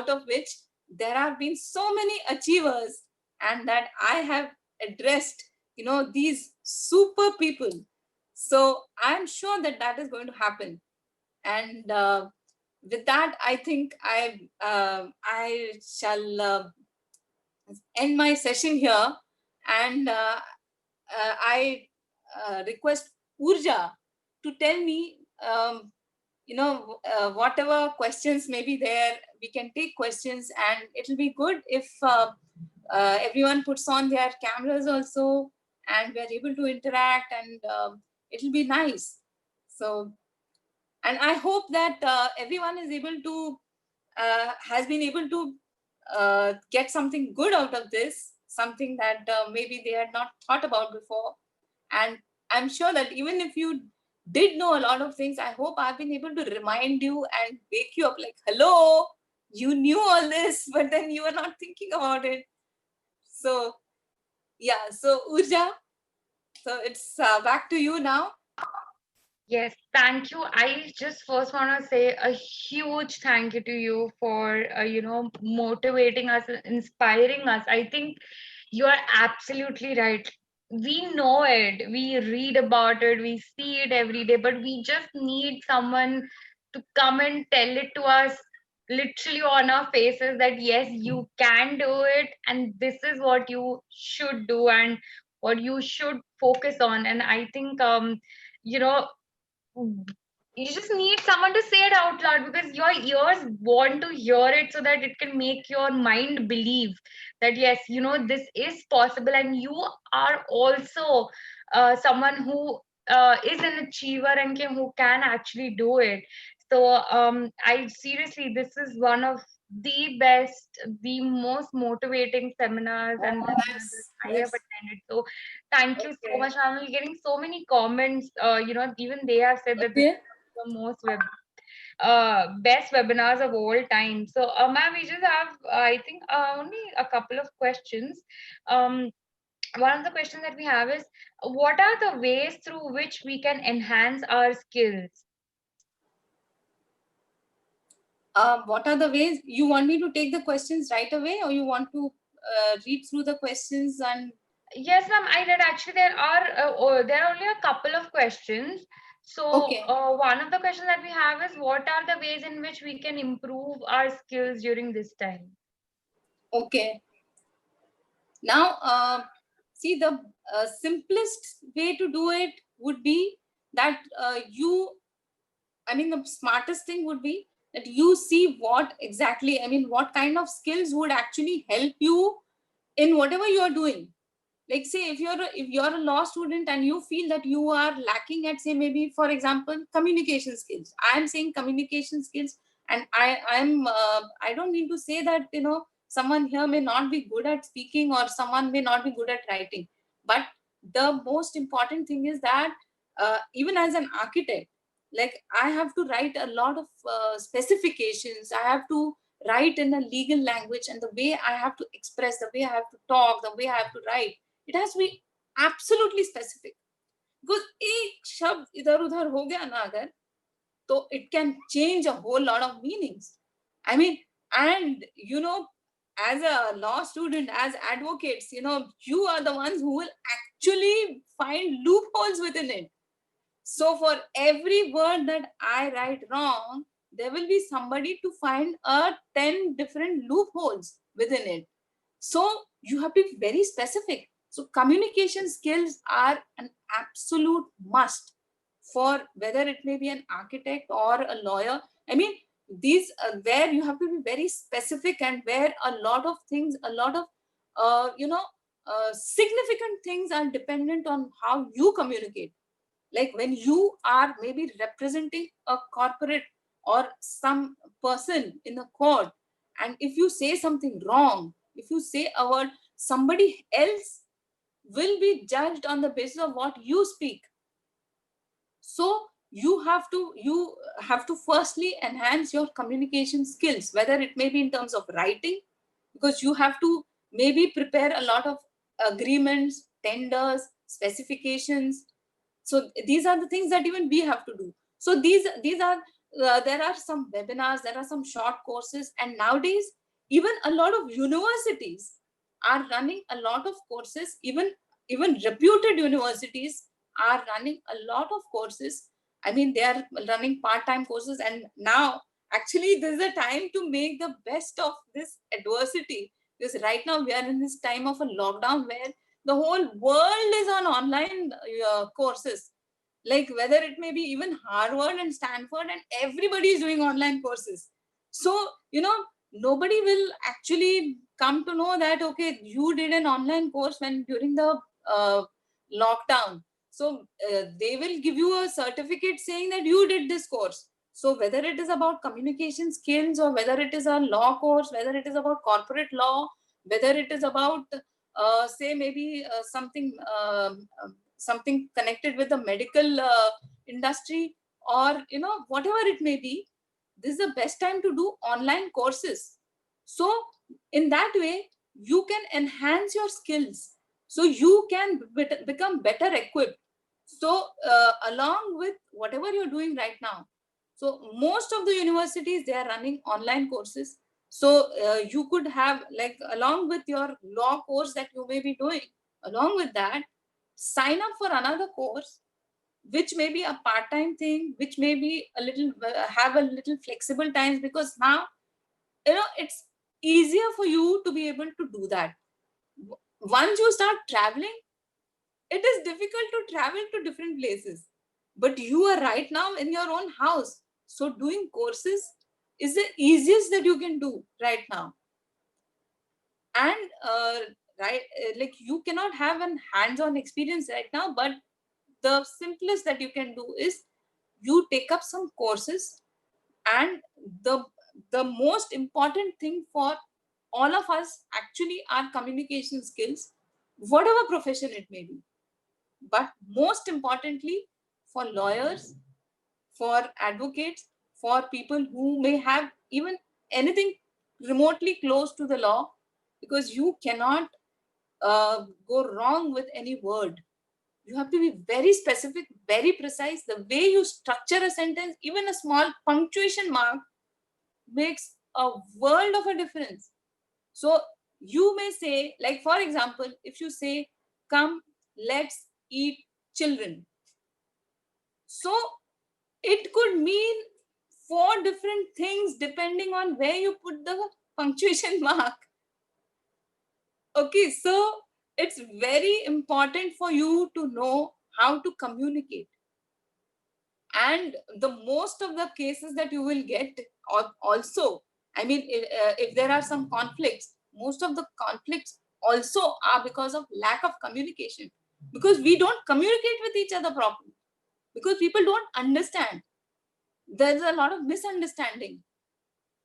of which there have been so many achievers, and that I have addressed these super people. So I'm sure that that is going to happen. And with that, I think I shall end my session here. And I request Urja to tell me, whatever questions may be there, we can take questions, and it'll be good if everyone puts on their cameras also, and we're able to interact, and it'll be nice. So, and I hope that everyone is able to has been able to get something good out of this, something that maybe they had not thought about before. And I'm sure that even if you did know a lot of things, I hope I've been able to remind you and wake you up, like, hello, you knew all this, but then you were not thinking about it. So yeah, so Urja, so it's back to you now. Yes, thank you. I just first want to say a huge thank you to you for, motivating us, inspiring us. I think you are absolutely right. We know it, we read about it, we see it every day, but we just need someone to come and tell it to us literally on our faces that yes, you can do it, and this is what you should do and what you should focus on. And I think, you know, you just need someone to say it out loud because your ears want to hear it so that it can make your mind believe that yes, this is possible, and you are also someone who is an achiever and who can actually do it. So I seriously, this is one of the best, the most motivating seminars and webinars that I have Yes. attended. So thank you so Okay. much. I'm getting so many comments. Even they have said that this Okay. is the most best webinars of all time. So, ma'am, we just have, I think, only a couple of questions. Um, One of the questions that we have is, what are the ways through which we can enhance our skills? What are the ways? You want me to take the questions right away, or you want to read through the questions? And Yes, ma'am, I did actually. There are only a couple of questions. So, okay. one of the questions that we have is, what are the ways in which we can improve our skills during this time? Okay. Now, see, the simplest way to do it would be that you I mean, the smartest thing would be that you see what exactly, I mean, what kind of skills would actually help you in whatever you are doing. Like, say, if you're a law student and you feel that you are lacking at, say, maybe for example, communication skills. I am saying communication skills, and I don't mean to say that, someone here may not be good at speaking or someone may not be good at writing, but the most important thing is that, even as an architect, like, I have to write a lot of specifications. I have to write in a legal language, and the way I have to express, the way I have to talk, the way I have to write, it has to be absolutely specific. Because एक शब्द इधर उधर हो गया ना अगर, तो it can change a whole lot of meanings. I mean, and as a law student, as advocates, you are the ones who will actually find loopholes within it. So for every word that I write wrong, there will be somebody to find 10 different loopholes within it. So you have to be very specific. So communication skills are an absolute must for whether it may be an architect or a lawyer. I mean, these where you have to be very specific, and where a lot of things, a lot of significant things are dependent on how you communicate. Like when you are maybe representing a corporate or some person in a court, and if you say something wrong, if you say a word, somebody else will be judged on the basis of what you speak. So you have to firstly enhance your communication skills, whether it may be in terms of writing, because you have to maybe prepare a lot of agreements, tenders, specifications. So these are the things that even we have to do. So these are there are some webinars, there are some short courses, and nowadays even a lot of universities are running a lot of courses. Even reputed universities are running a lot of courses. I mean, they are running part-time courses, and now actually there's a time to make the best of this adversity, because right now we are in this time of a lockdown where the whole world is on online courses. Like whether it may be even Harvard and Stanford, and everybody is doing online courses. So nobody will actually come to know that, okay, you did an online course when during the uh, lockdown. So they will give you a certificate saying that you did this course. So whether it is about communication skills, or whether it is a law course, whether it is about corporate law, whether it is about say maybe something connected with the medical industry, or whatever it may be, this is the best time to do online courses. So in that way you can enhance your skills, so you can become better equipped. So along with whatever you're doing right now, so most of the universities, they are running online courses. So you could have, like, along with your law course that you may be doing, along with that, sign up for another course, which may be a part-time thing, which may be a little have a little flexible times, because now it's easier for you to be able to do that. Once you start traveling, it is difficult to travel to different places, but you are right now in your own house, so doing courses is the easiest that you can do right now. And right like, you cannot have an hands-on experience right now, but the simplest that you can do is you take up some courses. And the the most important thing for all of us actually are communication skills, whatever profession it may be. But most importantly, for lawyers, for advocates, for people who may have even anything remotely close to the law, because you cannot go wrong with any word. You have to be very specific, very precise. The way you structure a sentence, even a small punctuation mark, makes a world of a difference. So you may say, like, for example, if you say, come, let's eat children. So it could mean four different things depending on where you put the punctuation mark. Okay, so it's very important for you to know how to communicate. And the most of the cases that you will get also, I mean, if there are some conflicts, most of the conflicts also are because of lack of communication, because we don't communicate with each other properly, because people don't understand. There's a lot of misunderstanding.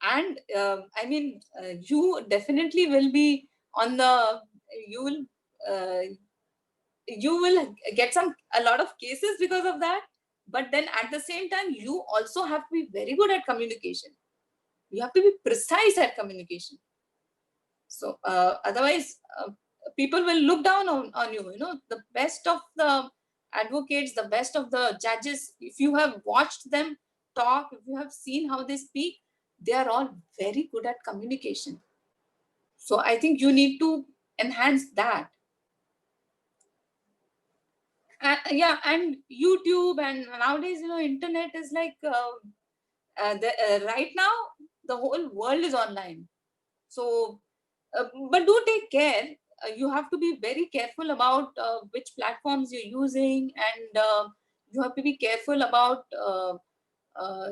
And I mean, you definitely will be on the, you will uh, you will get a lot of cases because of that. But then at the same time, you also have to be very good at communication. You have to be precise at communication. So otherwise, people will look down on you. You know, the best of the advocates, the best of the judges, if you have watched them talk, if you have seen how they speak, they are all very good at communication. So I think you need to enhance that. Yeah, and YouTube, and nowadays, you know, internet is like right now the whole world is online. So but do take care. You have to be very careful about which platforms you're using, and you have to be careful about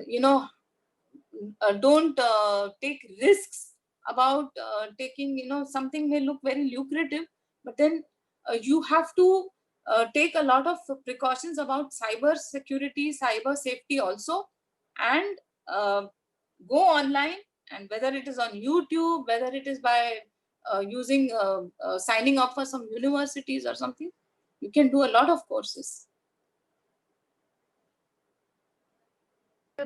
you know, don't take risks about taking, you know, something may look very lucrative, but then you have to take a lot of precautions about cyber security, cyber safety also. And uh, go online, and whether it is on YouTube, whether it is by using signing up for some universities or something, you can do a lot of courses.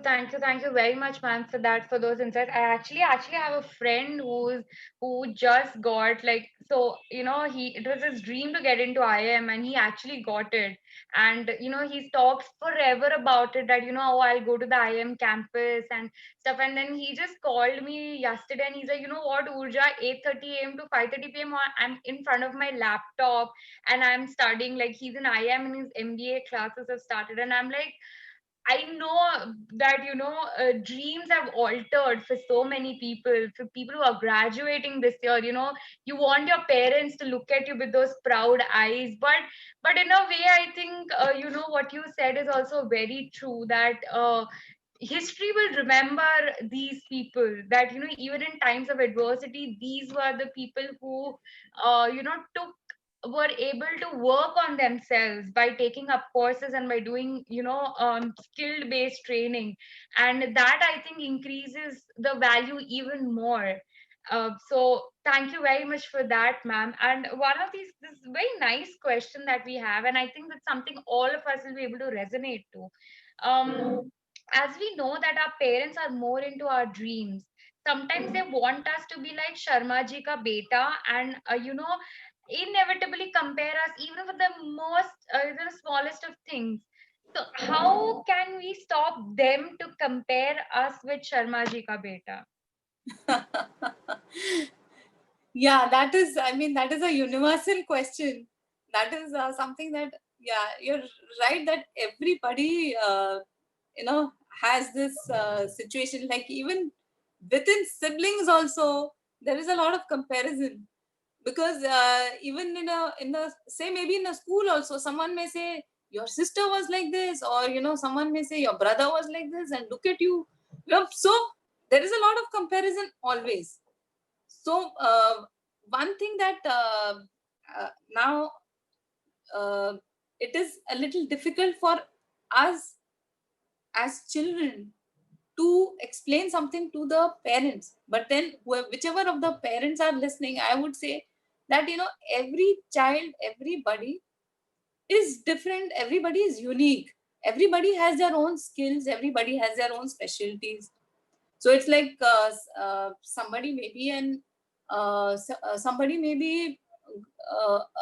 Thank you very much, ma'am, for that, for those insights. I actually have a friend who just got, like, so he, it was his dream to get into IIM, and he actually got it. And he's talked forever about it, that oh, I'll go to the IIM campus and stuff. And then he just called me yesterday, and he's like, you know what, Urja, 8:30 a.m. to 5:30 p.m. I'm in front of my laptop and I'm studying. Like, he's in IIM and his MBA classes have started, and I'm like, I know that dreams have altered for so many people. For people who are graduating this year, you want your parents to look at you with those proud eyes. But in a way, I think what you said is also very true. That history will remember these people. That even in times of adversity, these were the people who took were able to work on themselves by taking up courses and by doing skill based training, and that I think increases the value even more. So thank you very much for that, ma'am. And one of these, this very nice question that we have, and I think that's something all of us will be able to resonate to. As we know that our parents are more into our dreams, sometimes they want us to be like Sharma ji ka beta, and inevitably compare us even with the most the smallest of things. So how can we stop them to compare us with Sharma ji ka beta? Yeah, that is, I mean, that is a universal question. That is something that, yeah, you're right, that everybody, you know, has this situation. Like, even within siblings also, there is a lot of comparison. Because even in a, say, maybe in a school also, someone may say, your sister was like this, or, you know, someone may say, your brother was like this, and look at you. So there is a lot of comparison always. So one thing that now it is a little difficult for us as children to explain something to the parents. But then whichever of the parents are listening, I would say that, you know, every child, everybody is different, everybody is unique, everybody has their own skills, everybody has their own specialties. So it's like somebody may be somebody may be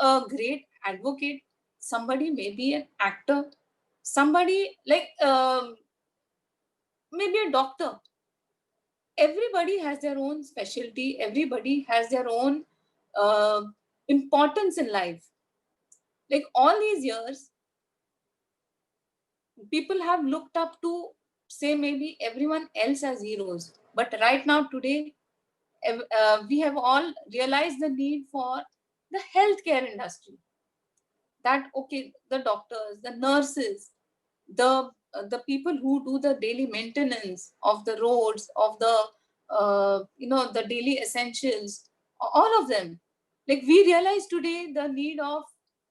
a great advocate, somebody may be an actor, somebody like maybe a doctor. Everybody has their own specialty, everybody has their own uh, importance in life. Like, all these years, people have looked up to, say, maybe everyone else as heroes, but right now, today, we have all realized the need for the healthcare industry. That, okay, the doctors, the nurses, the the people who do the daily maintenance of the roads, of the the daily essentials, all of them. Like we realize today the need of,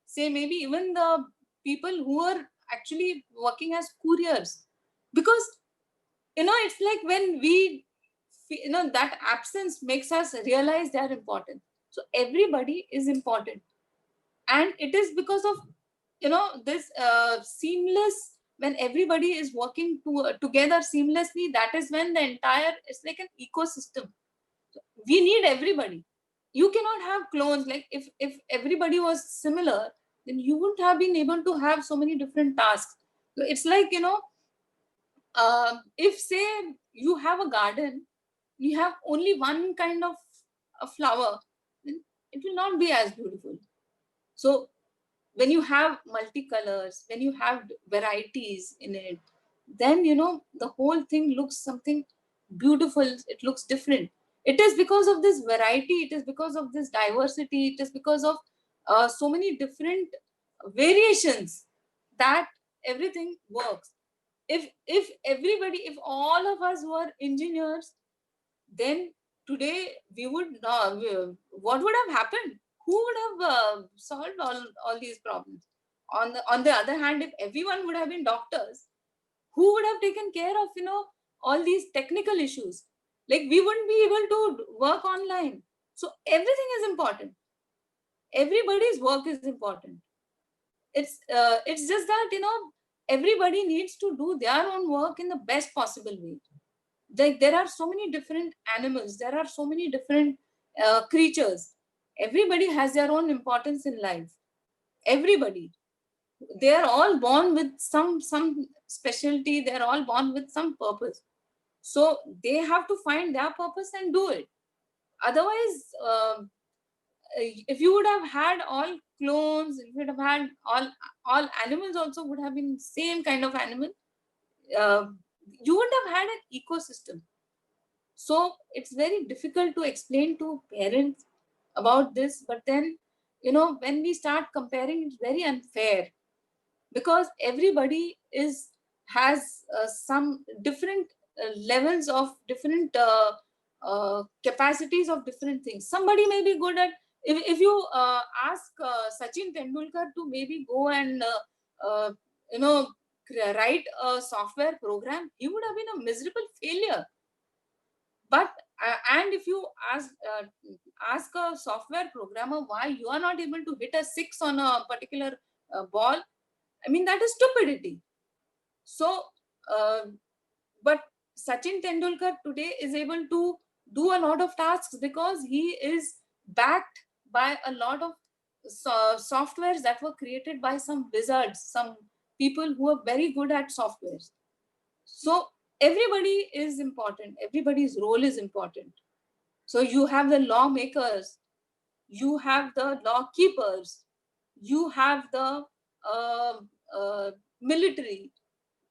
say, maybe even the people who are actually working as couriers, because it's like when we that absence makes us realize they are important. So everybody is important, and it is because of this seamless, when everybody is working together seamlessly, that is when the entire, it's like an ecosystem. We need everybody. You cannot have clones. Like if everybody was similar, then you wouldn't have been able to have so many different tasks. So it's like, if say you have a garden, you have only one kind of a flower, then it will not be as beautiful. So when you have multicolors, when you have varieties in it, then the whole thing looks something beautiful. It looks different. It is because of this variety, it is because of this diversity, it is because of so many different variations, that everything works. If everybody, if all of us were engineers, then today we would what would have happened? Who would have solved all these problems? On the other hand, if everyone would have been doctors, who would have taken care of all these technical issues? Like we wouldn't be able to work online. So everything is important. Everybody's work is important. It's just that everybody needs to do their own work in the best possible way. There are so many different animals, there are so many different creatures. Everybody has their own importance in life. Everybody, they are all born with some specialty, they are all born with some purpose. So they have to find their purpose and do it. Otherwise, if you would have had all clones, if you would have had all animals also would have been same kind of animal, uh, you wouldn't have had an ecosystem. So it's very difficult to explain to parents about this. But then, when we start comparing, it's very unfair, because everybody has some different levels of different capacities of different things. Somebody may be good at, if you ask Sachin Tendulkar to maybe go and you know write a software program, he would have been a miserable failure. But and if you ask a software programmer why you are not able to hit a 6 on a particular ball, I mean, that is stupidity. So uh, but Sachin Tendulkar today is able to do a lot of tasks because he is backed by a lot of softwares that were created by some wizards, some people who are very good at softwares. So everybody is important, everybody's role is important. So you have the lawmakers, you have the law keepers, you have the uh, uh, military,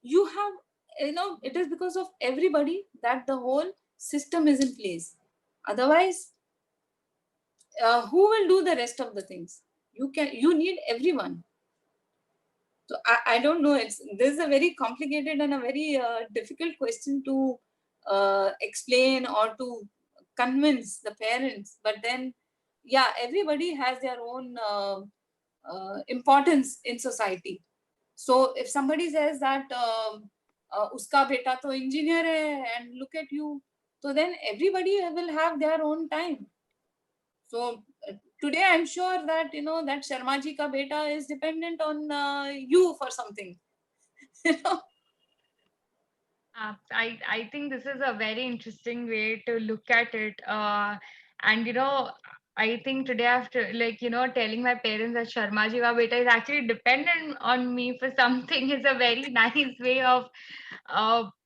you have, it is because of everybody that the whole system is in place. Otherwise, who will do the rest of the things? You need everyone. So I don't know. This is a very complicated and a very difficult question to explain or to convince the parents. But then, yeah, everybody has their own importance in society. So if somebody says that uska beta to engineer hai, and look at you, so then everybody will have their own time. So today I'm sure that that Sharma ji ka beta is dependent on you for something. you know I think this is a very interesting way to look at it. And I think today after telling my parents that Sharma ji ka beta is actually dependent on me for something is a very nice way of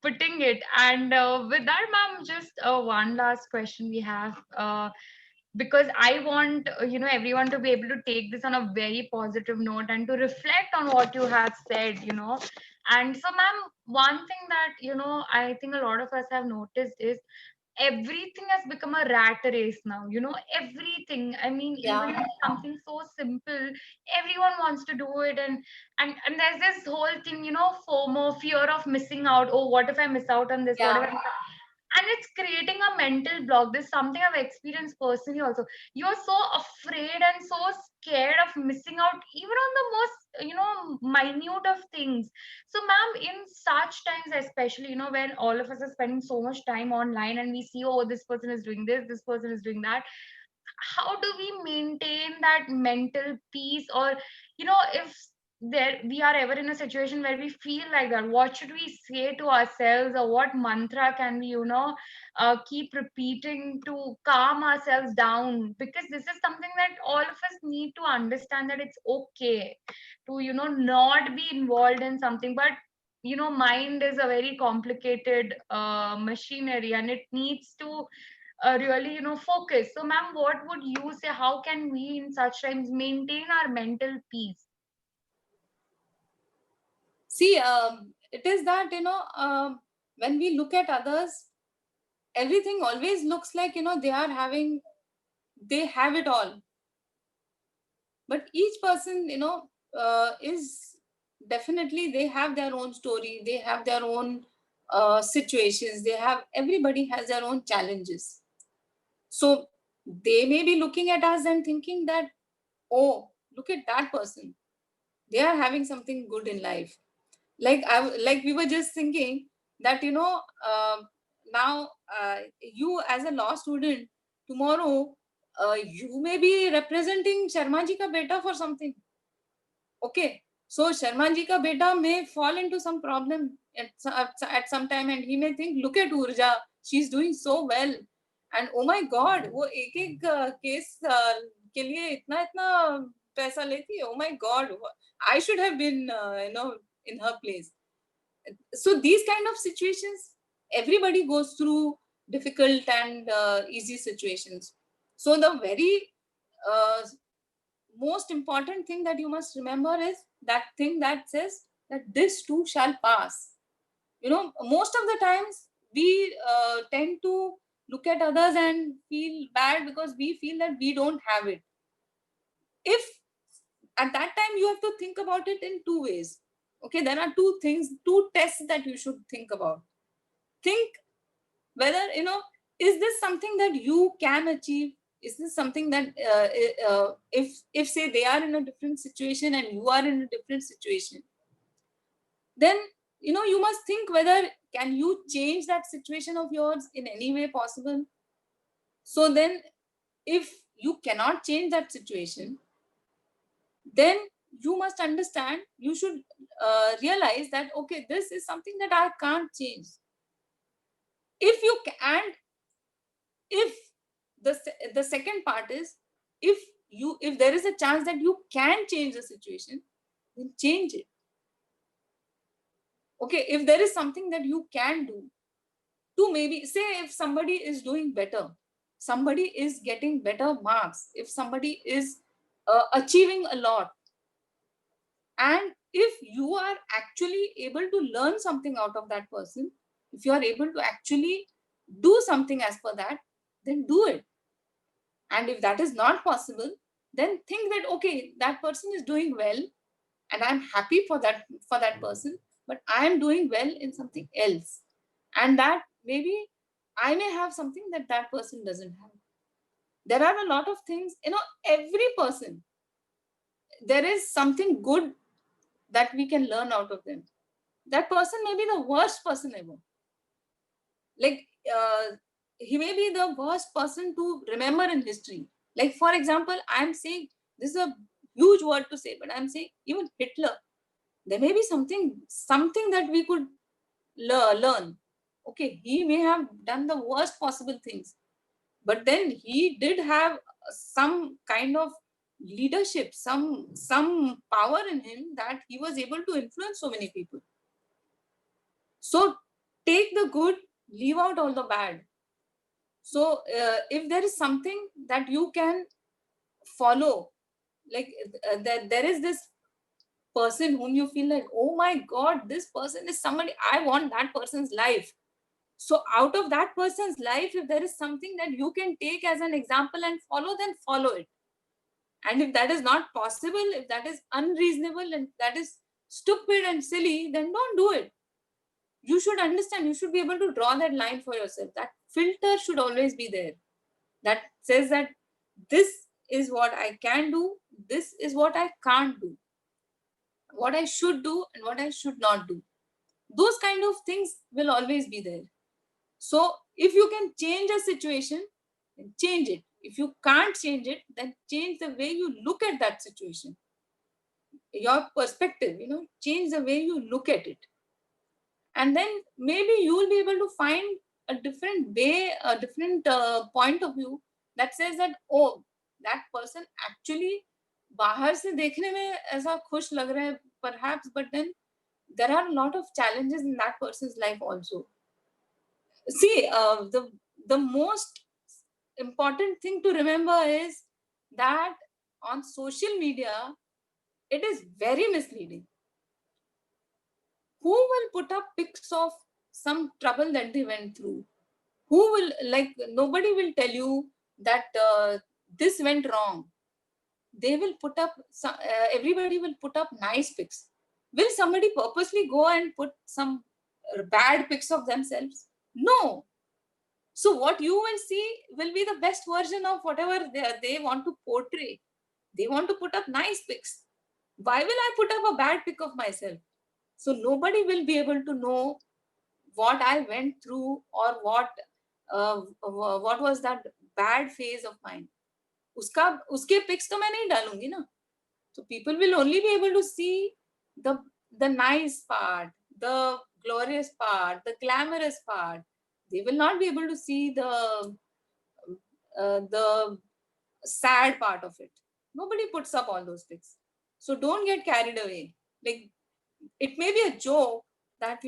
putting it. And with that, ma'am, just one last question we have. Because I want everyone to be able to take this on a very positive note and to reflect on what you have said. And so, ma'am, one thing that I think a lot of us have noticed is everything has become a rat race now, everything. I mean, Yeah. even if something so simple, everyone wants to do it. And there's this whole thing, FOMO, fear of missing out. Oh, what if I miss out on this? What if Yeah. I miss out? And it's creating a mental block. This is something I've experienced personally also. You're so afraid and so scared of missing out, even on the most, minute of things. So, ma'am, in such times, especially, when all of us are spending so much time online and we see, oh, this person is doing this person is doing that, how do we maintain that mental peace? Or, if there we are ever in a situation where we feel like that, what should we say to ourselves, or what mantra can we, keep repeating to calm ourselves down? Because this is something that all of us need to understand, that it's okay to, not be involved in something. But mind is a very complicated machinery, and it needs to really, focus. So, ma'am, what would you say, how can we in such times maintain our mental peace? See, it is that, when we look at others, everything always looks like, they have it all. But each person, is definitely, they have their own story, they have their own situations, everybody has their own challenges. So they may be looking at us and thinking that, oh, look at that person, they are having something good in life. Like we were just thinking that, now, you as a law student, tomorrow, you may be representing Sharma ji ka beta for something. Okay, so Sharma ji ka beta may fall into some problem at some time, and he may think, look at Urja, she's doing so well, and oh my god, वो एक एक case के लिए इतना इतना पैसा लेती है. Oh my god, I should have been, in her place. So these kind of situations, everybody goes through difficult and easy situations. So the very uh, most important thing that you must remember is that thing that says that this too shall pass. Most of the times we tend to look at others and feel bad because we feel that we don't have it. If at that time, you have to think about it in two ways. Okay, there are two tests that you should think about. Think whether, is this something that you can achieve? Is this something that, if say they are in a different situation and you are in a different situation, then, you must think whether can you change that situation of yours in any way possible. So then, if you cannot change that situation, then you must understand, you should realize that, okay, this is something that I can't change. If you and if the second part is, if there is a chance that you can change the situation, then change it. Okay, if there is something that you can do to, maybe say, if somebody is doing better, somebody is getting better marks, if somebody is achieving a lot, and if you are actually able to learn something out of that person, if you are able to actually do something as per that, then do it. And if that is not possible, then think that, okay, that person is doing well, and I'm happy for that person, but I am doing well in something else, and that maybe I may have something that that person doesn't have. There are a lot of things, every person, there is something good that we can learn out of them. That person may be the worst person ever. Like, he may be the worst person to remember in history. Like, for example, I'm saying, this is a huge word to say, but I'm saying even Hitler. There may be something that we could learn. Okay, he may have done the worst possible things, but then he did have some kind of leadership, some power in him, that he was able to influence so many people. So take the good, leave out all the bad. So if there is something that you can follow, like, that there is this person whom you feel like, oh my god, this person is somebody, I want that person's life. So out of that person's life, if there is something that you can take as an example and follow, then follow it. And if that is not possible, if that is unreasonable and that is stupid and silly, then don't do it. You should understand, you should be able to draw that line for yourself. That filter should always be there. That says that this is what I can do, this is what I can't do, what I should do and what I should not do. Those kind of things will always be there. So if you can change a situation, then change it. If you can't change it, then change the way you look at that situation. Your perspective, change the way you look at it. And then maybe you will be able to find a different way, a different point of view that says that, oh, that person actually बाहर से देखने में ऐसा खुश लग रहा है perhaps, but then there are a lot of challenges in that person's life also. See, the most important thing to remember is that on social media, it is very misleading. Who will put up pics of some trouble that they went through? Who will, like, nobody will tell you that this went wrong. They will put up, everybody will put up nice pics. Will somebody purposely go and put some bad pics of themselves? No. So what you will see will be the best version of whatever they want to portray. They want to put up nice pics. Why will I put up a bad pic of myself? So nobody will be able to know what I went through or what was that bad phase of mine. Uske pics to main nahi dalungi na. So people will only be able to see the nice part, the glorious part, the glamorous part. They will not be able to see the sad part of it. Nobody puts up all those pics. So don't get carried away. Like, it may be a joke that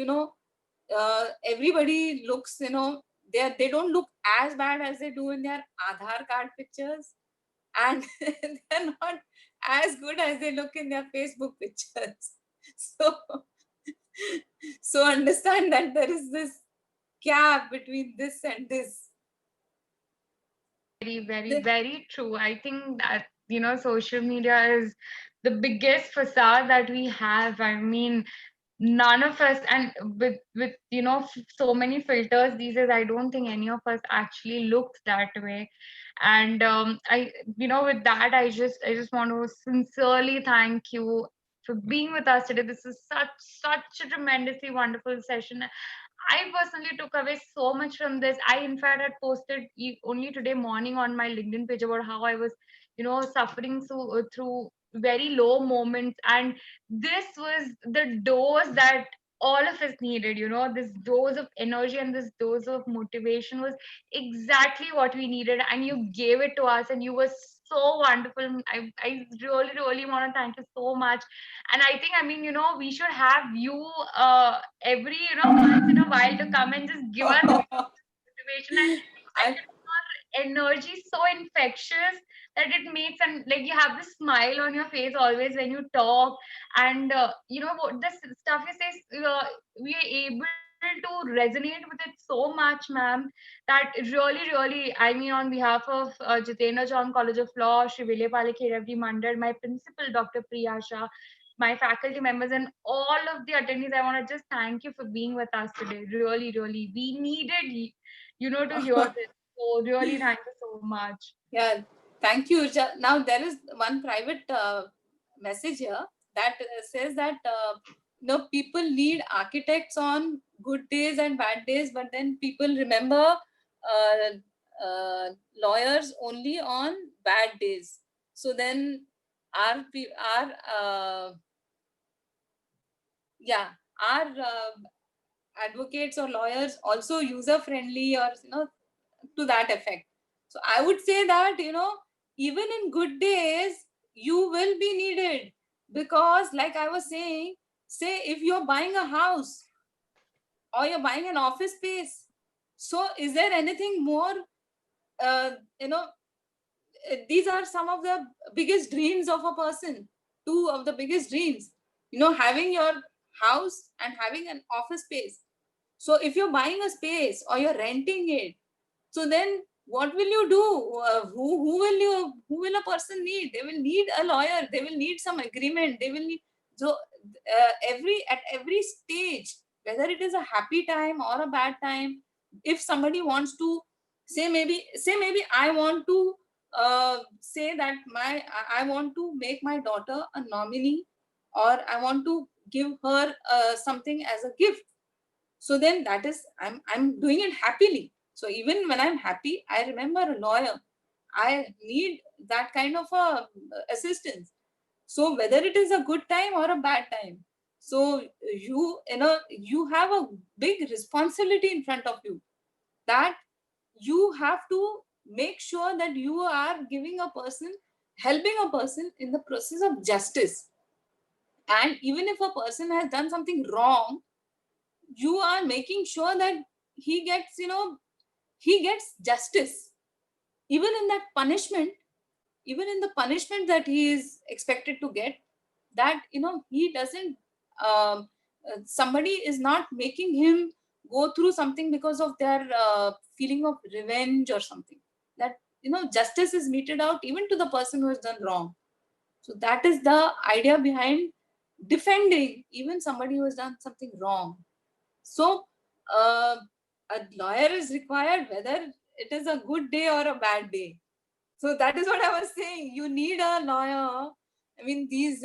everybody looks, they don't look as bad as they do in their Aadhaar card pictures, and they're not as good as they look in their Facebook pictures. So so understand that there is this gap between this and this. Very, very, very true. I think that, social media is the biggest facade that we have. I mean, none of us, and with so many filters these days, I don't think any of us actually looks that way. And I with that, I just want to sincerely thank you for being with us today. This is such a tremendously wonderful session. I personally took away so much from this. I, in fact, had posted only today morning on my LinkedIn page about how I was, suffering through very low moments, and this was the dose that all of us needed. This dose of energy and this dose of motivation was exactly what we needed, and you gave it to us, and you were so wonderful. I really, really want to thank you so much. And I think, we should have you every, once in a while to come and just give us motivation. And I I, think your energy is so infectious that it makes, and like, you have this smile on your face always when you talk. And what this stuff you say, we are able to resonate with it so much, ma'am, that really, I mean, on behalf of Jitendra John College of Law, Shri Vile Palekhe Every Mandar, my principal, Dr. Priyasha, my faculty members, and all of the attendees, I want to just thank you for being with us today. Really, really, we needed to hear this. So really, thank you so much. yeah, thank you. Now there is one private message here that says that people need architects on good days and bad days, but then people remember lawyers only on bad days. So then our yeah, our advocates or lawyers also user friendly, or to that effect. So I would say that even in good days you will be needed, because like I was saying, say if you're buying a house or you're buying an office space, so is there anything more, uh, you know these are some of the biggest dreams of a person, two of the biggest dreams, having your house and having an office space. So if you're buying a space or you're renting it, so then what will you do? Who will a person need? They will need a lawyer. They will need some agreement. They will need, so at every stage, whether it is a happy time or a bad time, if somebody wants to maybe I want to say that I want to make my daughter a nominee, or I want to give her something as a gift. So then that is, I'm doing it happily. So even when I'm happy, I remember a lawyer. I need that kind of a assistance. So whether it is a good time or a bad time, so you have a big responsibility in front of you, that you have to make sure that you are giving a person, helping a person in the process of justice. And even if a person has done something wrong, you are making sure that he gets, he gets justice. Even in that punishment, even in the punishment that he is expected to get, that he doesn't, somebody is not making him go through something because of their feeling of revenge or something. That justice is meted out even to the person who has done wrong. So that is the idea behind defending even somebody who has done something wrong. So a lawyer is required whether it is a good day or a bad day. So that is what I was saying. You need a lawyer. I mean, these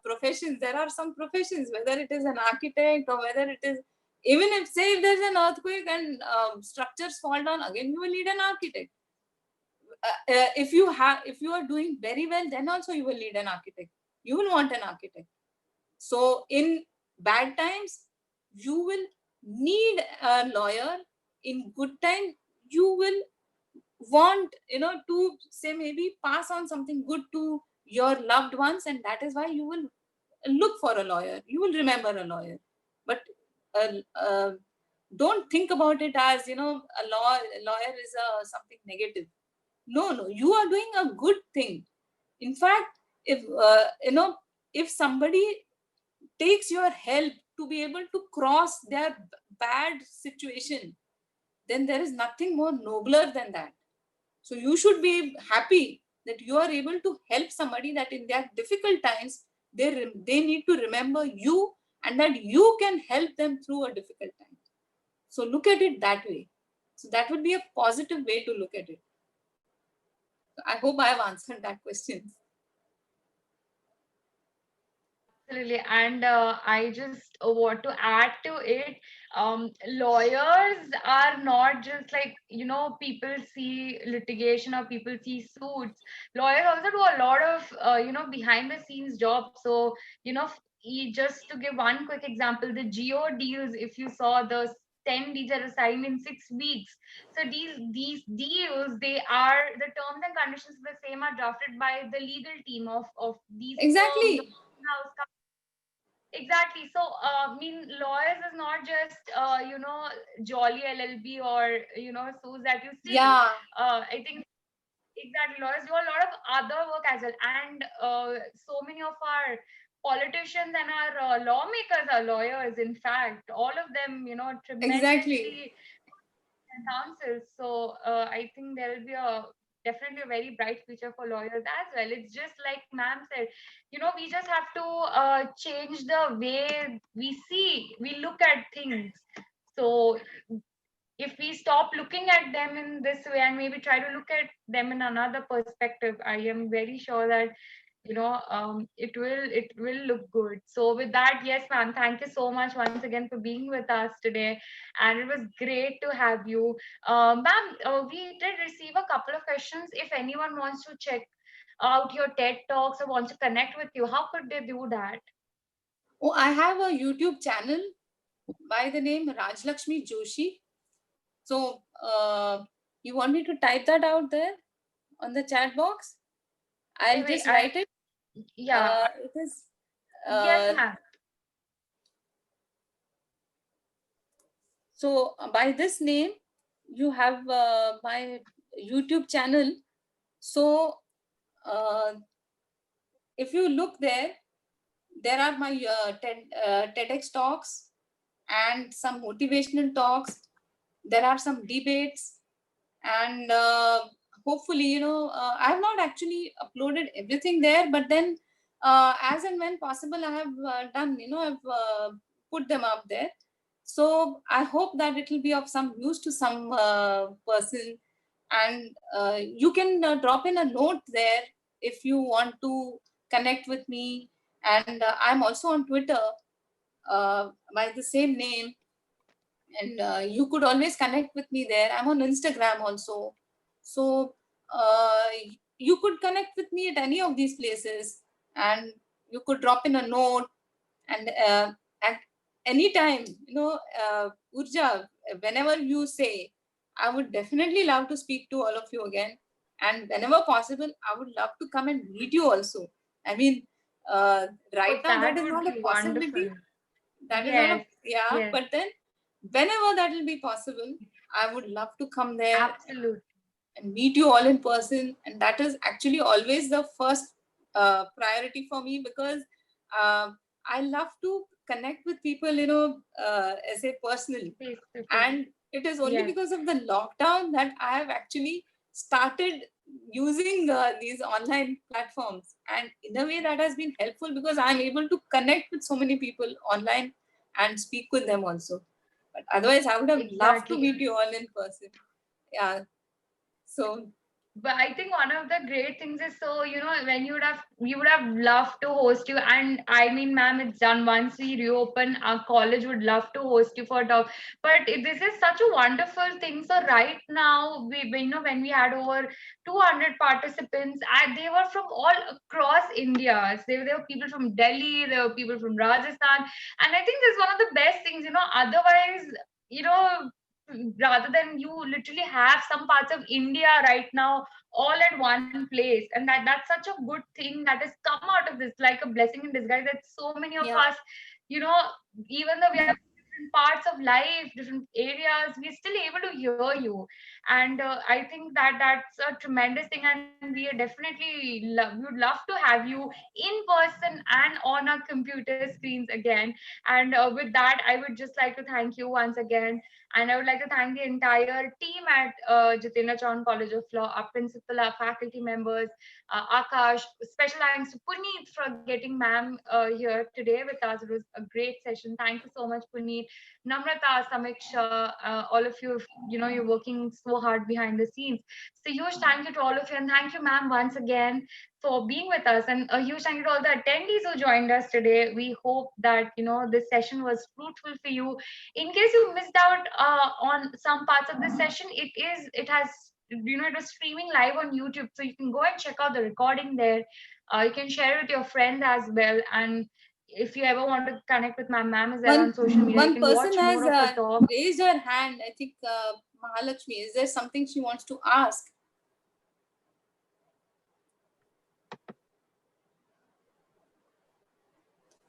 professions, there are some professions, whether it is an architect or whether it is, even if, say, if there's an earthquake and structures fall down, again, you will need an architect. If you are doing very well, then also you will need an architect. You will want an architect. So in bad times, you will need a lawyer. In good time, you will want to, say, maybe pass on something good to your loved ones, and that is why you will look for a lawyer. You will remember a lawyer. But uh, uh, don't think about it as a lawyer is something negative. No, you are doing a good thing. In fact, if somebody takes your help to be able to cross their bad situation, then there is nothing more nobler than that. So you should be happy that you are able to help somebody, that in their difficult times they need to remember you, and that you can help them through a difficult time. So look at it that way. So that would be a positive way to look at it. I hope I have answered that question. Absolutely. And I just want to add to it. Lawyers are not just like, people see litigation or people see suits. Lawyers also do a lot of, behind the scenes jobs. So, just to give one quick example, the Geo deals, if you saw the 10 deals that are signed in 6 weeks. So these deals, they are, the terms and conditions of the same are drafted by the legal team of these firms, Exactly. house. Exactly. So, I mean, lawyers is not just, jolly LLB or, suits that you see. Yeah, I think exactly lawyers do a lot of other work as well. And so many of our politicians and our lawmakers are lawyers, in fact. All of them, exactly. tremendously councils. So I think there will be a definitely a very bright future for lawyers as well. It's just like ma'am said, we just have to change the way we look at things. So if we stop looking at them in this way and maybe try to look at them in another perspective, I am very sure that it will look good. So with that, yes ma'am, thank you so much once again for being with us today, and it was great to have you. Ma'am, we did receive a couple of questions. If anyone wants to check out your TED talks or wants to connect with you, how could they do that? Oh, I have a YouTube channel by the name Rajalakshmi Joshi. So you want me to type that out there on the chat box? I'll Wait, just write it. yeah, It is yes uh, ma'am. so by this name, you have my YouTube channel. So uh, if you look there, there are my TEDx talks. and some motivational talks. There are some debates, and hopefully, I have not actually uploaded everything there, but then as and when possible, I have done, I've put them up there. So I hope that it will be of some use to some person, and you can drop in a note there if you want to connect with me. And I'm also on Twitter by the same name, and you could always connect with me there. I'm on Instagram also. So uh, you could connect with me at any of these places, and you could drop in a note. And at any time, Urja, whenever you say, I would definitely love to speak to all of you again. And whenever possible, I would love to come and meet you also. I mean, right Oh, now that that is not would a be possibility. wonderful. That is not a, Yes, yeah, yes, but then whenever that will be possible, I would love to come there absolutely. and meet you all in person. And that is actually always the first priority for me, because uh, I love to connect with people, as a personally. Face to face. And it is only Yes, because of the lockdown that I have actually started using these online platforms, and in a way that has been helpful, because I'm able to connect with so many people online and speak with them also. But otherwise, I would have loved to exactly. meet you all in person. Yeah. So But I think one of the great things is, so when you would have loved to host you, and I mean, ma'am, it's done. Once we reopen, our college would love to host you for a talk. But this is such a wonderful thing. So right now, when we had over 200 participants, and they were from all across India. So there were people from Delhi, there were people from Rajasthan, and I think this is one of the best things. Otherwise, you know rather than, you literally have some parts of India right now all at one place, and that's such a good thing that has come out of this, like a blessing in disguise, that so many of yeah, us, you know even though we are from different parts of life, different areas, we're still able to hear you. And I think that that's a tremendous thing, and we are definitely we would love to have you in person and on our computer screens again. And with that, I would just like to thank you once again, and I would like to thank the entire team at Jitendra Chauhan College of Law, our principal, our faculty members, Akash. Special thanks to Puneet for getting ma'am here today with us. It was a great session. Thank you so much, Puneet. Namrata, Samiksha, all of you, you're working so hard behind the scenes. So huge thank you to all of you, and thank you, ma'am, once again for being with us. And a huge thank you to all the attendees who joined us today. We hope that, this session was fruitful for you. In case you missed out on some parts of this session, it was streaming live on YouTube, so you can go and check out the recording there. You can share it with your friends as well. And if you ever want to connect with my ma'am is there one on social media, you one can person watch has more of her talk. raised her hand. I think Mahalakshmi. Is there something she wants to ask?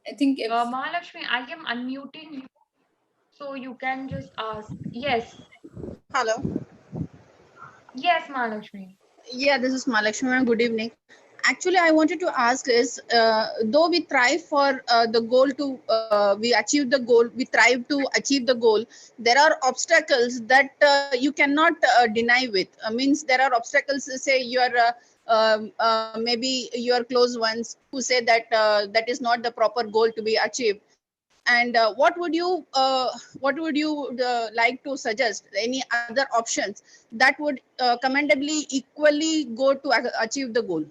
I think if Mahalakshmi, I am unmuting you, so you can just ask. Yes, Hello. yes, Mahalakshmi. Yeah, this is Malakshmi. Ma'am. Good evening. Actually, I wanted to ask is, though we thrive for the goal to, we achieve the goal, we thrive to achieve the goal, there are obstacles that you cannot deny with. Means there are obstacles, say your, maybe your close ones who say that that is not the proper goal to be achieved. And what would you like to suggest any other options that would commendably equally go to achieve the goal?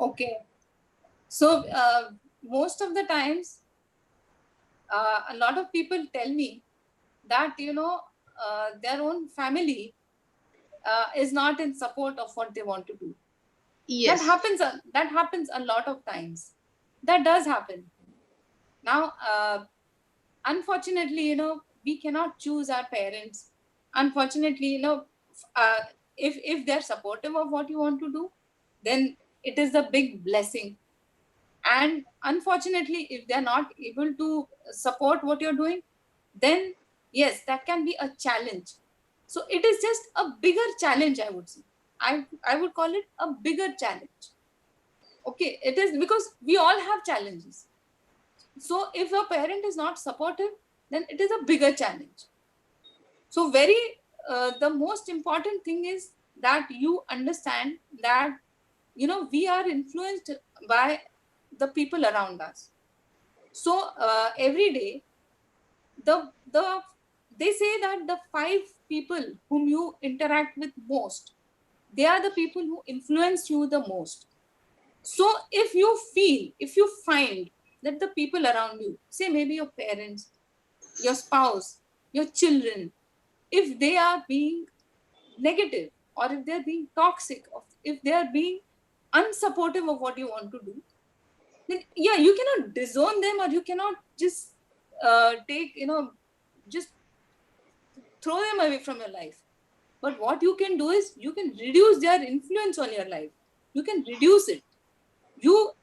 okay, so most of the times, a lot of people tell me that their own family is not in support of what they want to do. That Yes. happens. That happens a lot of times. That does happen. Now, unfortunately, we cannot choose our parents. Unfortunately, uh, if they're supportive of what you want to do, then it is a big blessing. And unfortunately, if they're not able to support what you're doing, then yes, that can be a challenge. So it is just a bigger challenge, I would say. I would call it a bigger challenge. Okay, it is, because we all have challenges. So if a parent is not supportive, then it is a bigger challenge. So the most important thing is that you understand that, we are influenced by the people around us. So every day, the they say that the 5 people whom you interact with most, they are the people who influence you the most. So if you find that the people around you, say maybe your parents, your spouse, your children, if they are being negative, or if they're being toxic, or if they are being unsupportive of what you want to do, then yeah, you cannot disown them, or you cannot just take, just throw them away from your life. But what you can do is you can reduce their influence on your life. You can reduce it. You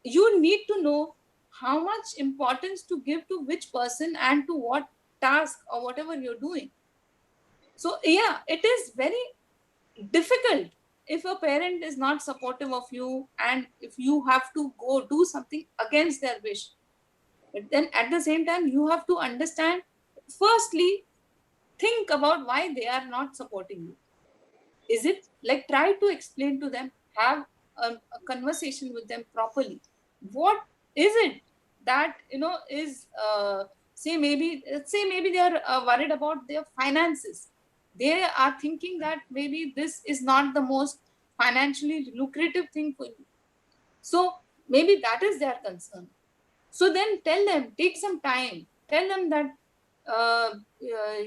you need to know how much importance to give to which person and to what task or whatever you're doing. So yeah, it is very difficult if a parent is not supportive of you, and if you have to go do something against their wish. But then at the same time, you have to understand, firstly, think about why they are not supporting you. Is it like, try to explain to them, have a conversation with them properly. What is it that is say maybe they are worried about their finances. They are thinking that maybe this is not the most financially lucrative thing for you. So maybe that is their concern. So then tell them, take some time, tell them that uh, uh,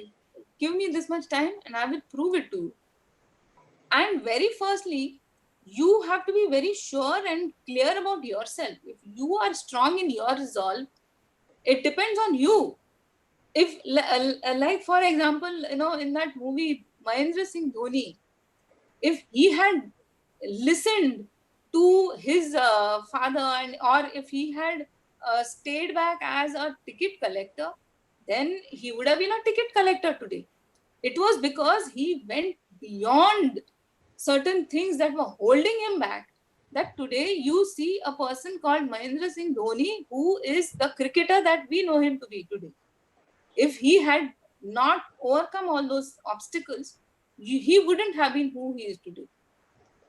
give me this much time and I will prove it to you. And very firstly, you have to be very sure and clear about yourself. If you are strong in your resolve, it depends on you. If, like, for example, in that movie, Mahendra Singh Dhoni, if he had listened to his father, and or if he had stayed back as a ticket collector, then he would have been a ticket collector today. It was because he went beyond certain things that were holding him back, that today you see a person called Mahendra Singh Dhoni, who is the cricketer that we know him to be today. If he had not overcome all those obstacles, he wouldn't have been who he is today.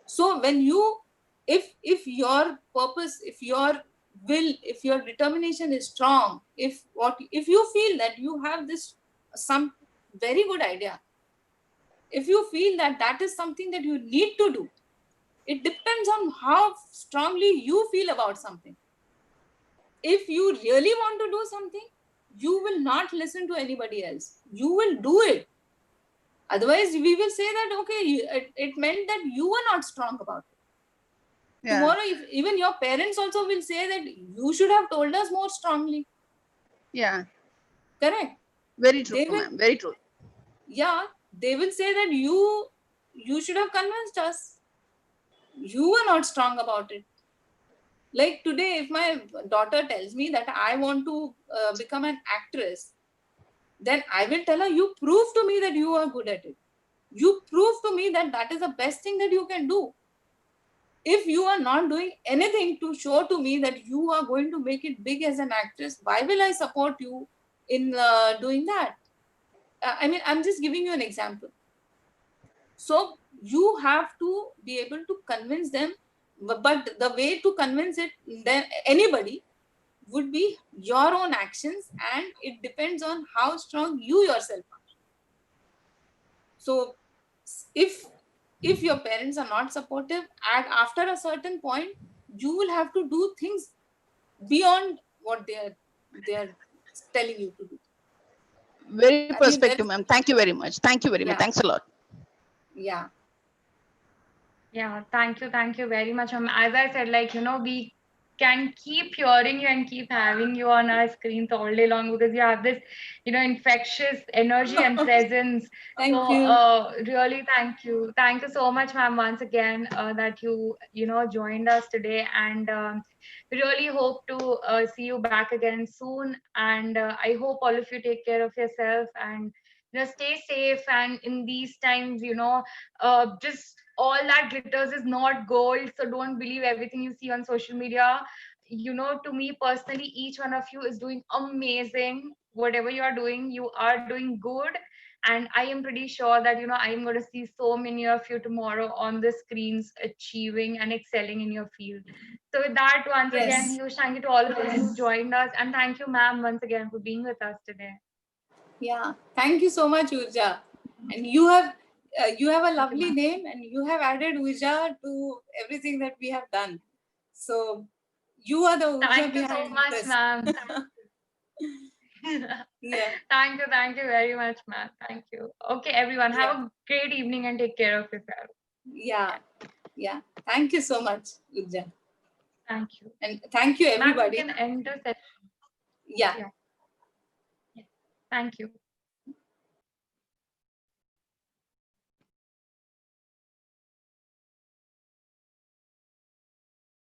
So when you, if your purpose, if your will, if your determination is strong, if you feel that you have this some very good idea, if you feel that that is something that you need to do, it depends on how strongly you feel about something. If you really want to do something, you will not listen to anybody else. You will do it. Otherwise, we will say that, okay, it meant that you were not strong about it. Yeah. Tomorrow, if even your parents also will say that you should have told us more strongly. Yeah. Correct. Very true, They will, ma'am. Very true. yeah, they will say that you should have convinced us. You were not strong about it. Like today, if my daughter tells me that I want to become an actress, then I will tell her, you prove to me that you are good at it. You prove to me that that is the best thing that you can do. If you are not doing anything to show to me that you are going to make it big as an actress, why will I support you in doing that? I mean, I'm just giving you an example. So you have to be able to convince them, but the way to convince it, then anybody, would be your own actions, and it depends on how strong you yourself are. So if your parents are not supportive, and after a certain point, you will have to do things beyond what they are telling you to do. Very I mean, perspective, that's, ma'am. Thank you very much. Thank you very much. yeah, Thanks a lot. yeah. Yeah, thank you very much. As I said, like, we can keep hearing you and keep having you on our screens all day long because you have this, infectious energy and presence. So, Thank you. really, thank you. Thank you so much, ma'am, once again, that joined us today. And really hope to see you back again soon. And I hope all of you take care of yourself and, stay safe. And in these times, just all that glitters is not gold, so don't believe everything you see on social media. to me personally, each one of you is doing amazing. Whatever you are doing, you are doing good. And I am pretty sure that, I'm going to see so many of you tomorrow on the screens achieving and excelling in your field. So with that, once again, Yes. huge thank you to all of you who joined us. And thank you, ma'am, once again for being with us today. Yeah. Thank you so much, Urja. And you have a Thank you, lovely ma'am. name, and you have added Urja to everything that we have done. So you are the Urja Thank you so behind much, this. ma'am. Yeah. Thank you very much, ma'am. Thank you. Okay, everyone, Yeah. have a great evening and take care of yourself. Yeah. Yeah. Thank you so much, Urja. Thank you. And thank you, Ma'am, you everybody. can end the session. Yeah. Yeah. Yeah. Thank you.